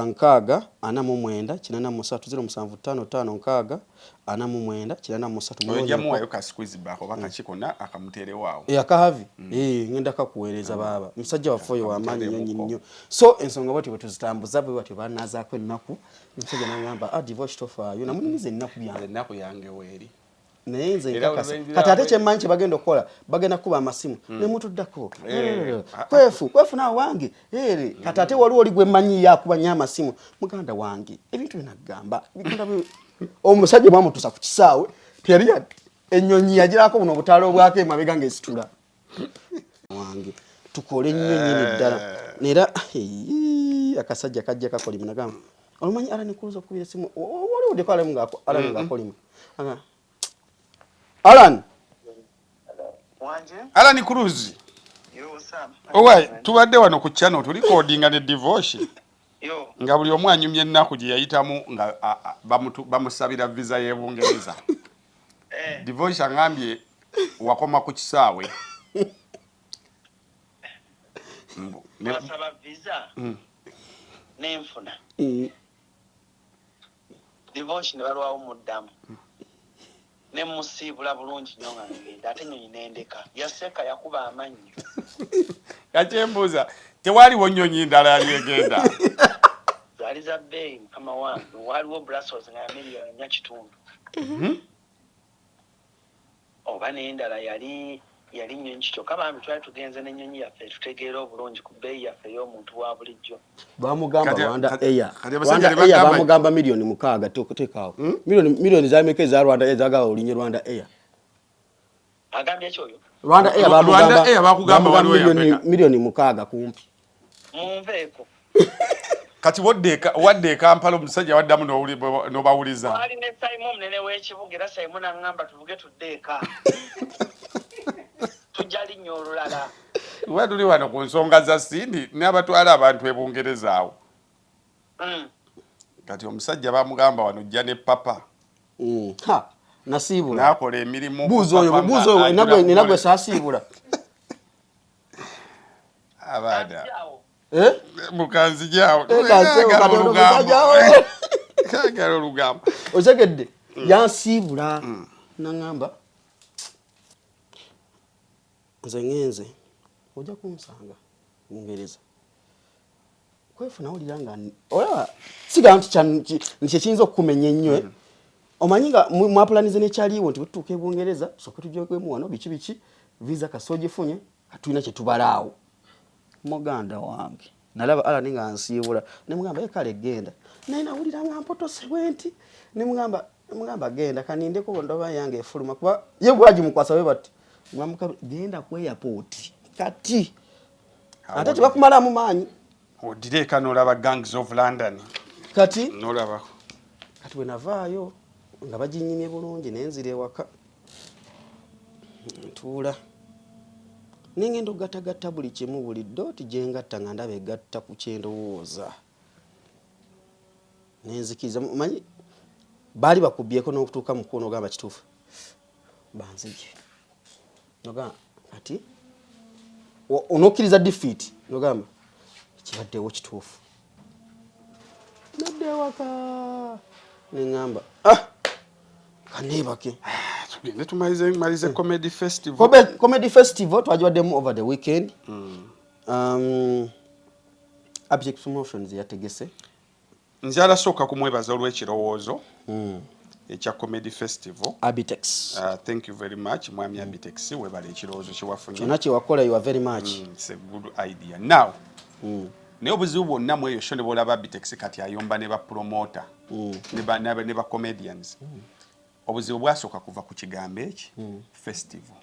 B: nkaaga ana mu mwenda kinana mu 0755 nkaaga ana mu mwenda kinana mu 3
A: oyo jamu ayo ka squeeze back obaka kikona akamutere wao
B: akahavi ngenda kakuweereza baba musajja wafoyo wa manyi nnyo so ensonga bwati bwetuzitambuza bwe bati banazaako ennaku musajja n'agamba divorce tofa yona munyize ennaku yange weeri naye nze nkakasa kati ate kyemmanyi bagenda okukola bagenda kuba amasimu ne mutuddako kwefu naawe wange kati ate waliwo oli gwe mmanyi yakubanya amasimu muganda wange ebintu binagamba omusajja mwamutusa ku kisaawe teyali ennyonyi yagirako buno obutaala obwako emabega ng'esitula wange tukole nnyo nnyini ddala era akasajja kajja kakolima nagamba olumanyi Alan Cruz okubira esimu waliwo deko Alan ng'akolima
A: Alan Cruz owa tubadde wano ku channel tulikodinga ne divorce nga buli omu anyumye ennaku gye yayitamu nga bamusabira visa y'Ebungereza divorce angambye wakoma ku kisaawe
G: basaba visa nenfuna divorce ne balwawo muddamu ne musiibula bulungi nnyo nga ngenda ate ennyonyi n'endeka yaseka yakuba amannyo
A: kati embuuza tewaliwo nnyonyi ndala yali egenda
G: zaali za bbeeyi mukama wange waaliwo Brussels nga ya $1.4 oba n'endala yali nnyonyi kyokka bambi twali tugenze n'ennyonyi yaffe tutegeera obulungi ku bbeeyi yaffe ey'omuntu wa bulijjo
B: bamugamba Rwanda Air bamugamba $6,000,000 tekaawo milioni zameka eza Rwanda Air zagaba olinye Rwanda Air
G: agambye ekyoyo
B: Rwanda Air bakugamba waliwo milioni 6 kumpi
G: munveeko
A: kati wadde Kampala omusajja waddamu n'obawuliza
G: twali ne Simon omunene w'ekibuga era Simon aŋŋamba tuvuge tudde eka tujja linnya olulala
A: we tuli wano ku nsonga za sindi n'abatwala abantu e Bungereza awo kati omusajja bamugamba wano jja ne papa
B: nasiibula
A: n'akola emirimu
B: buuzo oyo ninagwe saasiibula
A: abaana
B: mukanzi
A: jawo kagala olugambo
B: ozegedde yansiibula naŋŋamba nze ngenze ojja kunsanga Bungereza kwefuna wulira nga olaba sigamba nti kyekiyinza okukumenya ennyo omanyi nga mwapulanize nekyaliwo nti bwetutuuka e Bungereza soke tujjakwemu wano biki visa kasogifunye katulina kyetubalaawo muganda wange nalaba Alani nga nsiibula nemugamba kale genda naye nawulira nga mpotose bwenti nemugamba genda kanindeko ndoba yange efuluma kuba ye gwagimukwasa we bati mwamuka genda ku airport kati ate tebakumalamu maanyi
A: odireka n'olaba Gangs of London
B: kati
A: n'olaba
B: kati bwe navaayo nga baginyimye bulungi nenzira ewaka ntuula nengenda okugattagatta buli kimu buli dooti gyengatta nga ndaba egatta ku kyendowooza nenzikiriza manyi baali bakubyeko n'okutuuka mu kkuno ogamba kituufu banzije nogamba kati onokkiriza defeat nogamba kibaddewo kituufu nadde ewaka neŋŋamba kaneebake
A: tugende tumalize comedy
B: festival twagibaddemu over the weekend Abject Promotions yategese
A: nzala sooka kumwebaza olw'ekirowoozo ekya comedy festival
B: Abitex
A: thank you very much mwami Abitex webale ekirowoozo kyewafunye
B: kyonna kyewakola you are very much
A: it's a good idea now naye obuzibu bwonna mu eyo sho ne bolaba Abitex kati ayomba ne bapromota ne ba comedians obuzibu bwasooka kuva ku kigambo eki festival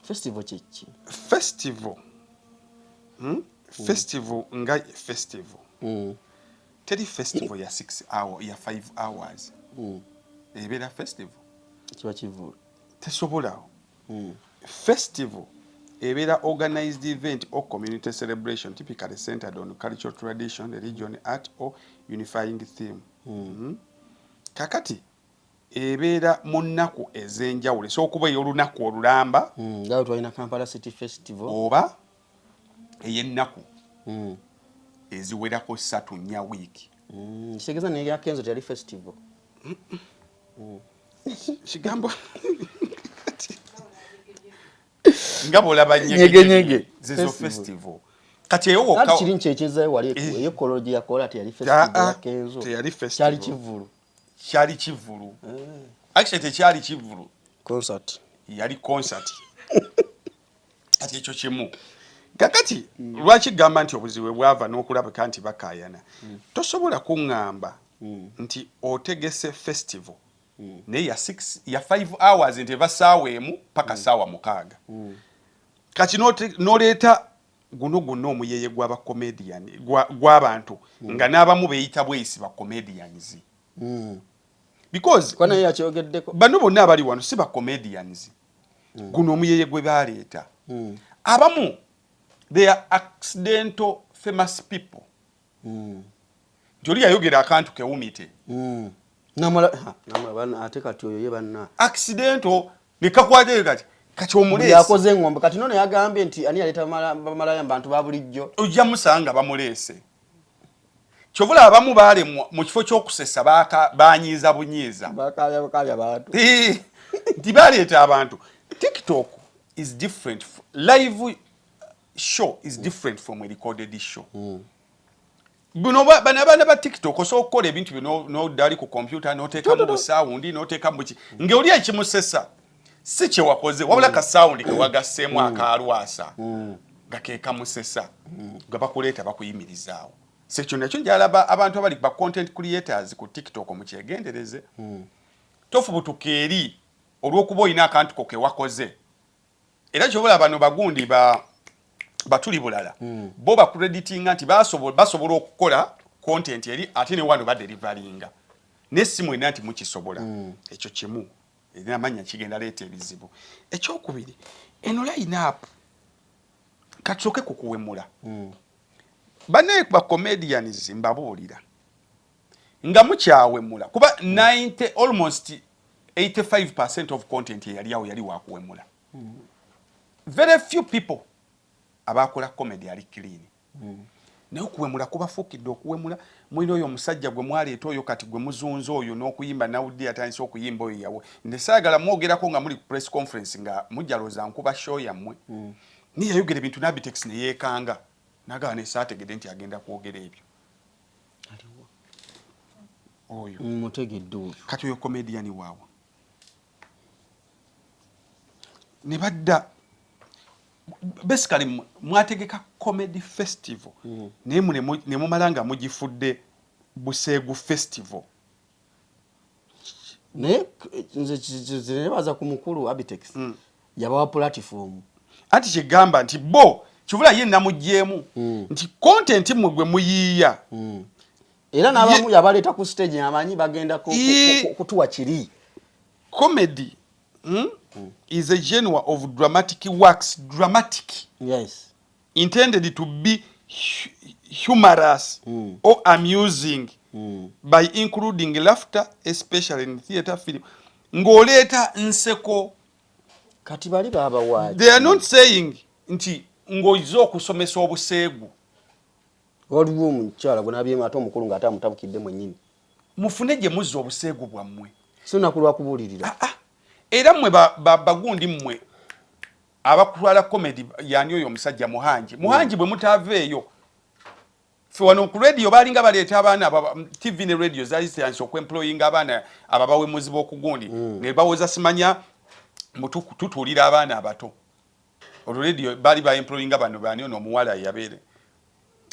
B: festival kyeki
A: festival nga festival teri festival ya 6 hours ya 5 hours ebeera festival
B: kiba kivulu
A: tesobolawo festival ebeera organized event or community celebration typically centered on cultural tradition, religion, art or unifying theme. Kakati ebeera mu nnaku ez'enjawulo so okuba ey'olunaku olulamba
B: nga twalina Kampala City Festival
A: oba ey'ennaku eziwerako 3-4 wiiki
B: kitegeeza neya Kenzo teyali festival
A: kigambo nga bolaba nyege zizo festival kati eyo
B: wokka kiri nkyekyezayo wali ekoloji yakola teyali festival ya Kenzo
A: teyali festival
B: kyali kivulu
A: actually tekyali kivulu
B: concert
A: yali concert kati ekyo kimu kakati lwaki gamba nti obuzibu bwava n'okulabika nti bakayana tosobola kuŋŋamba nti otegese festival naye ya 5 hours nti eva ssaawa emu paka ssaawa 6 kati n'oleeta guno omuyeye gw'abacomedian gw'abantu nga n'abamu beeyita bweyisi bacomedians because bano bonna abali wano si bacomedians guno omuyeye gwe baleeta abamu they are accidental famous people joli yayogera akantu kewumite
B: namala ate kati oyo ye banna
A: accidental nikakwate kati omulesi
B: yakoze ngombe kati none yagambye nti ani yaleta bamalaya abantu babulijjo
A: ojja musanga bamulese kyovula abamu baale mu kifo ky'okusesa banyiiza bunyiiza
B: bakabya bantu
A: nti baleeta abantu. TikTok is different. Live show is different from a recorded show. Buno bana abaana ba TikTok osobola okukola ebintu bino n'oddaali ku computer n'oteeka mu busawundi n'oteeka mu ki ng'oli ekimusesa si kye wakoze wabula ka sound ke wagasseemu akalwasa nga ke kamusesa nga bakuleeta bakuyimirizaawo. Sekyo nakyo njalaba abantu abali ba content creators ku TikTok mu kyegendereze. Tofubutuka eri olw'okuba olina akantu ko ke wakoze. Era kyobola bano bagundi batuli bulala bo bakreditinga nti basobola okukola content eri ate ne wano badelivaringa n'essimu ena nti mukisobola. Ekyo kimu erina amanya kigenda leeta ebizibu. Ekyokubiri eno line up katusoke kukuwemula. Bane ba comedians mbabuulira nga mukyawemula kuba almost 85% of content yali awo yali wakuwemula. Very few people abakola comedy ali clean. Naye okuwemula kubafuukidde okuwemula mwino oyo omusajja gwe mwaleeta oyo kati gwe muzunza oyo n'okuyimba nawudde atandise okuyimba oyo yawe ndesaagala mwogerako nga muli ku press conference nga mujjaloza nkuba show yammwe niye yayogera ebintu n'abitex ne yeekanga nagaba ne saategedde nti agenda kwogera ebyo oyo
B: mutegedde oyo
A: kati oyo comedian waawe ne badda basically mwategeka comedy festival naye ne mumala nga mugifudde Buseegu festival.
B: Naye nze baza ku mukulu Abitex yabawa platform
A: anti kigamba nti bo kivula ye namugyeemu nti content mmwe gwe muyiiya
B: era n'abamu yabaleeta ku stage amanyi bagenda kutuwa kiri.
A: Comedy is a genre of dramatic works,
B: yes,
A: intended to be humorous or amusing by including laughter, especially in theater film. Ngoleta nseko
B: kati bali baba waji.
A: They are not saying nti ngoizo okusomesa obuseegu.
B: Waliwo omukyala gwonabyema ate omukulu nga atamutambukidde mwennyini.
A: Mufune gye muzza obuseegu bwammwe.
B: Sina kulwa kubuulirira.
A: Era mmwe bagundi mmwe abakutwala comedy yani oyo omusajja Muhanji bwe mutaaveeyo. Fe wano ku radio balinga baleeta abaana TV ne radio zaali ziyanse okwemploying abaana ababawemuzi b'okugundi ne bawoza simanya tutuulira abaana abato. Olwo radio baali baemployinga bano bani ono omuwala yabeere.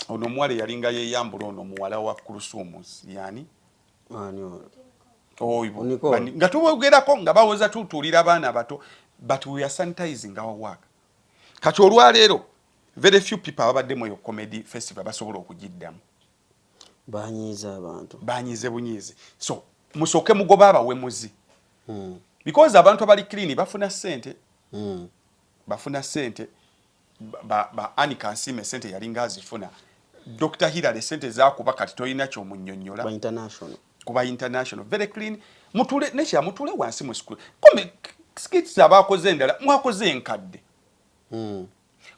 A: Ono omuwala yalinga yeyambula ono omuwala wa Kulusumus yani nga tubogerako nga bawoza tutuulira abaana abato but we are sanitizing our work. Kati olwaleero very few people ababadde mu comedy festival basobola okugiddamu.
B: Banyiiza abantu.
A: Banyiize bunyiizi. So musooke mugoba abawemuzi. Because abantu abali clean bafuna ssente. Bafuna ssente. Anika Nsime ssente yalinga azifuna. Dr. Hilary ssente zaakuba kati toyina ky'omunnyonnyola.
B: Ba international.
A: Kuba international very clean mutule nesha mutule wansi mu school kome skits abakoze endala mwakoze enkadde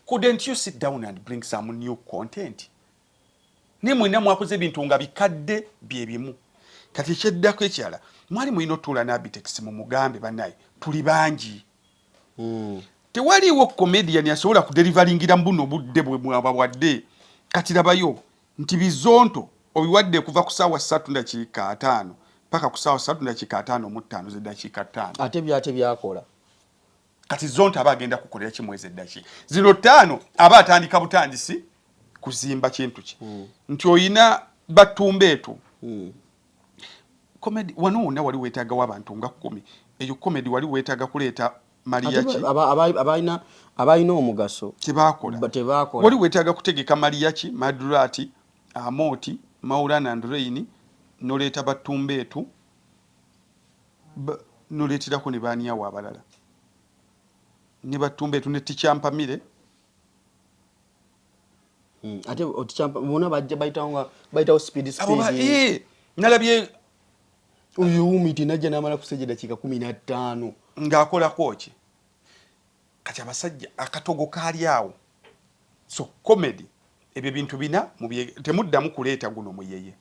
A: couldn't you sit down and bring some new content ne mwina mwakoze bintu nga bikadde byebimu kati kyeddako ekyala mwali mwino tula na Abitex mu mugambe banaye tuli bangi tewaliwo comedian yasobola kudelivaringira mbuno budde bwe mwabwadde kati labayo nti bizonto obiwadde kuva ku ssaawa 3:05 paka ku ssaawa 3:55 z'eddakiika 5
B: ate byakola
A: kati zonta abagenda kukolera kimwezi eddakiika 05 aba atandika butandisi kuzimba kintu ki nti oyina batumbeetu comedy wano wonna wali weetaaga w'abantu nga 10 eyo comedy wali weetaaga kuleeta Mariachi
B: abayina omugaso
A: tebakola wali weetaaga kutegeka Mariachi Madurati Amoti Maulana and Rain noleeta batumbeetu noleetirako ne baaniyawo abalala ne batumbeetu ne Tichampamire
B: ate Tichamba bona bajja bayitawo speed
A: nalabye
B: uyu umiti najja namala kusejja dakika 15
A: ng'akolako ki kati abasajja akatogo kaali awo so comedy ebyo bintu bina temuddamu kuleeta guno muyeye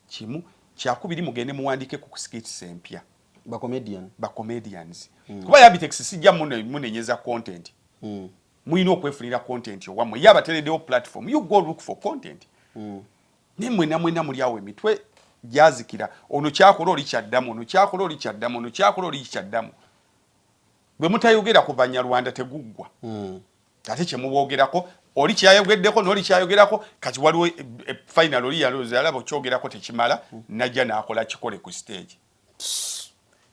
A: kimu kyakubiri mugende muwandike ku skits empya ba comedians kuba Yabitex sijja munenyeza content muyina okwefunira content owamwe yabatereddewo platform you go look for content nemwe namwena muli awo emitwe gyazikira ono kyakola oli kyaddamu ono kyakola oli kyaddamu ono kyakola oli kyaddamu bwe mutayogera ku Banyarwanda teguggwa ate kyemuboogerako oli kyayogeddeko n'oli kyayogerako kati waliwo final oli yaloza alaba okyogerako tekimala najja n'akola kikole ku stage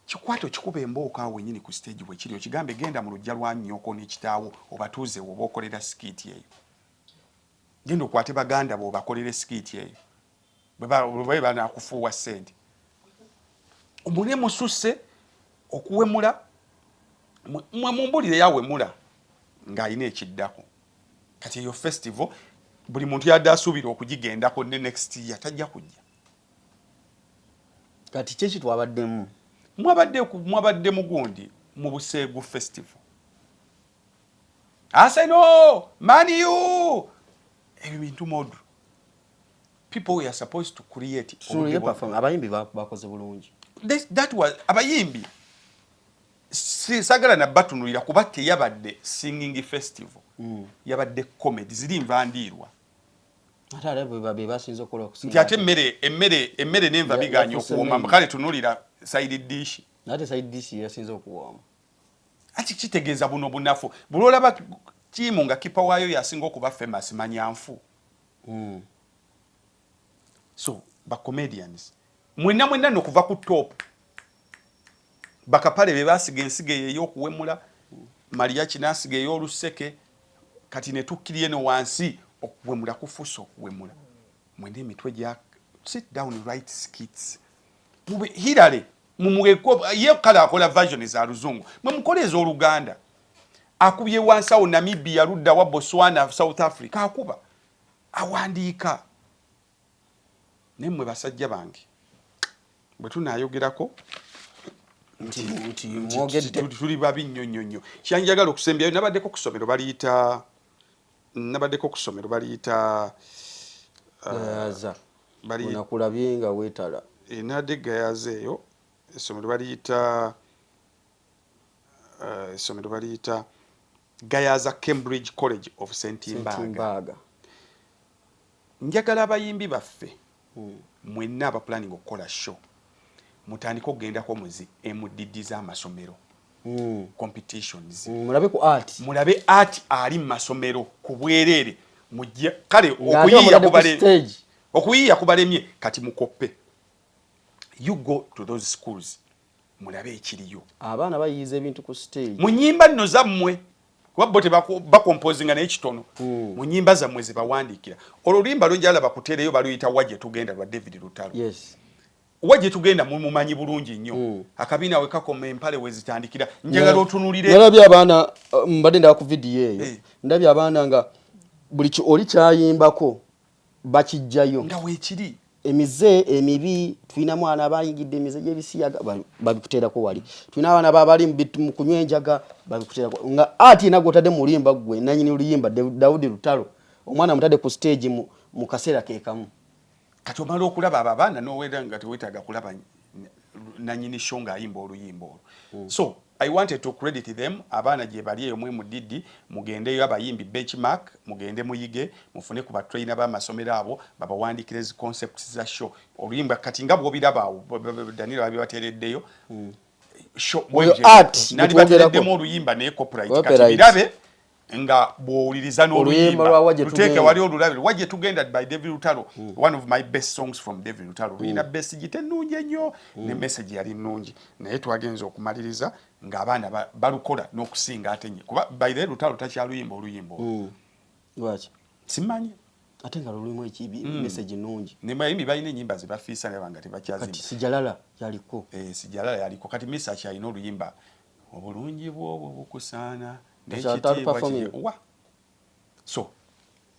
A: kikwato kikuba embooka awo nyini ku stage bwe kiri okigambe genda mu lujja lwa nnyoko n'ekitaawo obatuuze oba okolera skit eyo genda okwate baganda bo bakolere skit eyo bwe banaakufuuwa ssente omune mususse okuwemula mwe mumbulire yawemula ng'alina ekiddako kati eyo festival buli muntu yadde asuubira okugigendako ne next year tajja kujja
B: kati kyeki twabaddemu
A: mwabadde mugundi mu Buseegu festival Arsenal Man U ebyo bintu modu people we are supposed to create
B: abayimbi bakoze bulungi
A: that was abayimbi sagala na batunulira kuba teyabadde singing festival yabadde comedy ziri nvandirwa
B: ate alebe babe basinze okola okusinga
A: nti ate emmere nenva biganya okuwoma kale tunulira side dish
B: ate side dish yasinze okuwoma
A: ati kitegeeza buno bunafu bulolaba tiimu nga kipa waayo yasinga okuba famous manyanfu so ba comedians mwenna nokuva ku top bakapale be basiga ensige ey'okuwemula Maria kinasiga ey'oluseke kati ne tukkiriye no wansi okuwemula kufuusa okuwemula mwende emitwe gya sit down write skits mube hirale mumugeko ye kala akola version za luzungu mwe mukoleza oluganda akubye wansi awo Namibia ludda wa Botswana South Africa akuba awandiika nemwe basajja bange bwe tunayogerako
B: nti mwogedde
A: tuli babi nnyonnyonnyo kyanjagala okusembyayo nabaddeko ku ssomero baliyita
B: gayaza onakulabye nga weetala
A: nadde gayaza eyo essomero baliyita Gayaza Cambridge College of St. Mbaga njagala abayimbi baffe mwenna abaplanning okukola show mutandika okugendako muzi MDD z'amasomero competitions mulabe art ali mu masomero ku bwereere mujja kale okuyiya kubalemye kati mukoppe you go to those schools mulabe ekiriyo
B: abaana bayiyiza ebintu ku stage
A: mu nnyimba nno zammwe kuba bo tebakompozinga n'ekitono mu nnyimba zammwe ze bawandiikira olulimba lwenjala bakuteereyo baluyita wajje tugenda lwa David Lutalo wajje tugenda mumanyi bulungi nnyo akabiina we kakoma empale we zitandikira njagala otunulire
B: nalabye abaana mbadde ndaba ku vidiyo eyo ndabye abaana nga buli oli kyayimbako bakijjayo
A: nga weekiri
B: emize emibi tulina mwana abayingidde emize gy'ebisiyaga babikuteerako wali tulina abaana babali mu kunywa enjaga babikuteerako nga ati nagwo otadde mu luyimba gwe nanyini oluyimba Daudi Lutalo omwana mutadde ku stage mu kaseera keekamu
A: kati omala okulaba abo abaana n'owera nga teweetaaga kulaba nanyini show ng'ayimba oluyimba olwo so I wanted to credit them abaana gye bali eyo mwe mudidi mugendeyo abayimbi benchmark mugende muyige mufune ku batrainer b'amasomero abo babawandikire zi concepts za show oluyimba kati nga bw'obiraba awo Daniel babibateereddeyo show nali bateereddemu oluyimba ne copyright kati birabe nga bw'owuliriza n'oluyimba luteeke wali olulabe wajje tugenda by David Lutalo one of my best songs from David Lutalo lulina message ennungi ennyo ne message yali nnungi naye twagenza okumaliriza ng'abaana balukola n'okusinga ate nye kuba by the Lutalo takyaluyimba oluyimba
B: lwaki
A: simanyi
B: ate nga lulimu ekibi message nnungi
A: ne bayimbi balina ennyimba ze bafiisa naye banga tebakyazimba
B: kati sijalala yaliko
A: sijalala yaliko kati misa kyalina oluyimba obulungi bw'obwo bukusaana so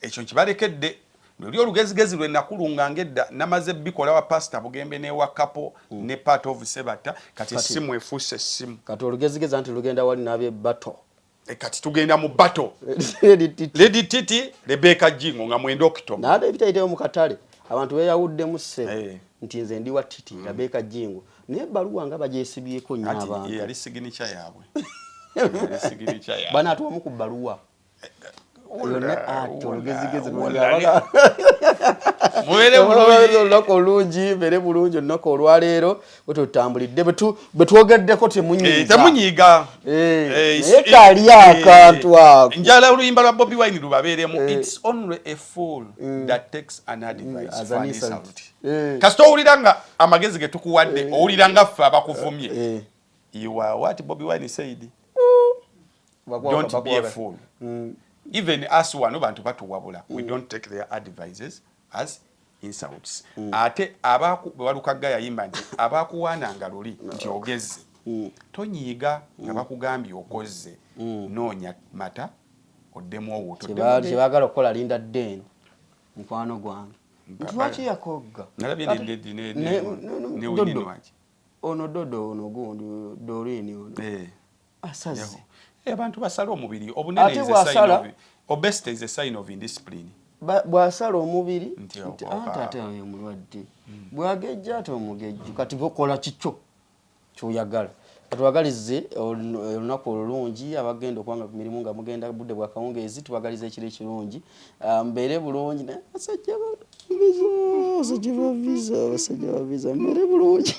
A: ekyo kibalekedde oli olugezigezi lwe nakulunga ngedda namaze bikola wa pastor Bugembe ne wa kapo ne part of Sebata kati simu efuuse simu
B: kati olugezigezi anti lugenda wali nabye bato
A: kati tugenda mu battle Lady Titi Rebecca Jingo nga mwenda Oktoba
B: nade bitayiteyo mu katale abantu beyawuddemu ssebo nti nze ndi wa Titi Rebecca Jingo naye baluwa nga bagyesibyeko nnyo abantu
A: yali signature yaabwe
B: bana atuwamu ku baluwa yonna ati olugezigezi olunaku olungi mbere bulungi olunaku olwaleero wetutambulidde betwogeddeko
A: temunyiiga
B: naye kaali akantu ako
A: njala oluyimba lwa Bobi Wine lubabeeremu it's only a fool that takes an advice for an insult kasita owulira nga amagezi ge tukuwadde owulira nga ffe abakuvumye you are what Bobi Wine said don't be a fool even us wano bantu batuwabula we don't take their advices as insults ate abalukaga yayimba nti abakuwaananga luli nti ogezze tonyiiga nga bakugambye okozze noonya mata oddemu owuto
B: kyebagala okukola linda deni mukwano gwange ntiwaki yakogga ono dodo ono gundi dorini ono asaze
A: abantu basala omubiri obunene is a sign of obesity is a sign of indiscipline
B: bwasala omubiri ate oyo mulwadde bwagejja ate omugejju kati kola kikyo kyoyagala katubagalize olunaku olulungi abagenda okwanga ku mirimu nga mugenda budde bwa kawungeezi tubagalize ekiro ekirungi mbeere bulungi basajja baviza mbeere bulungi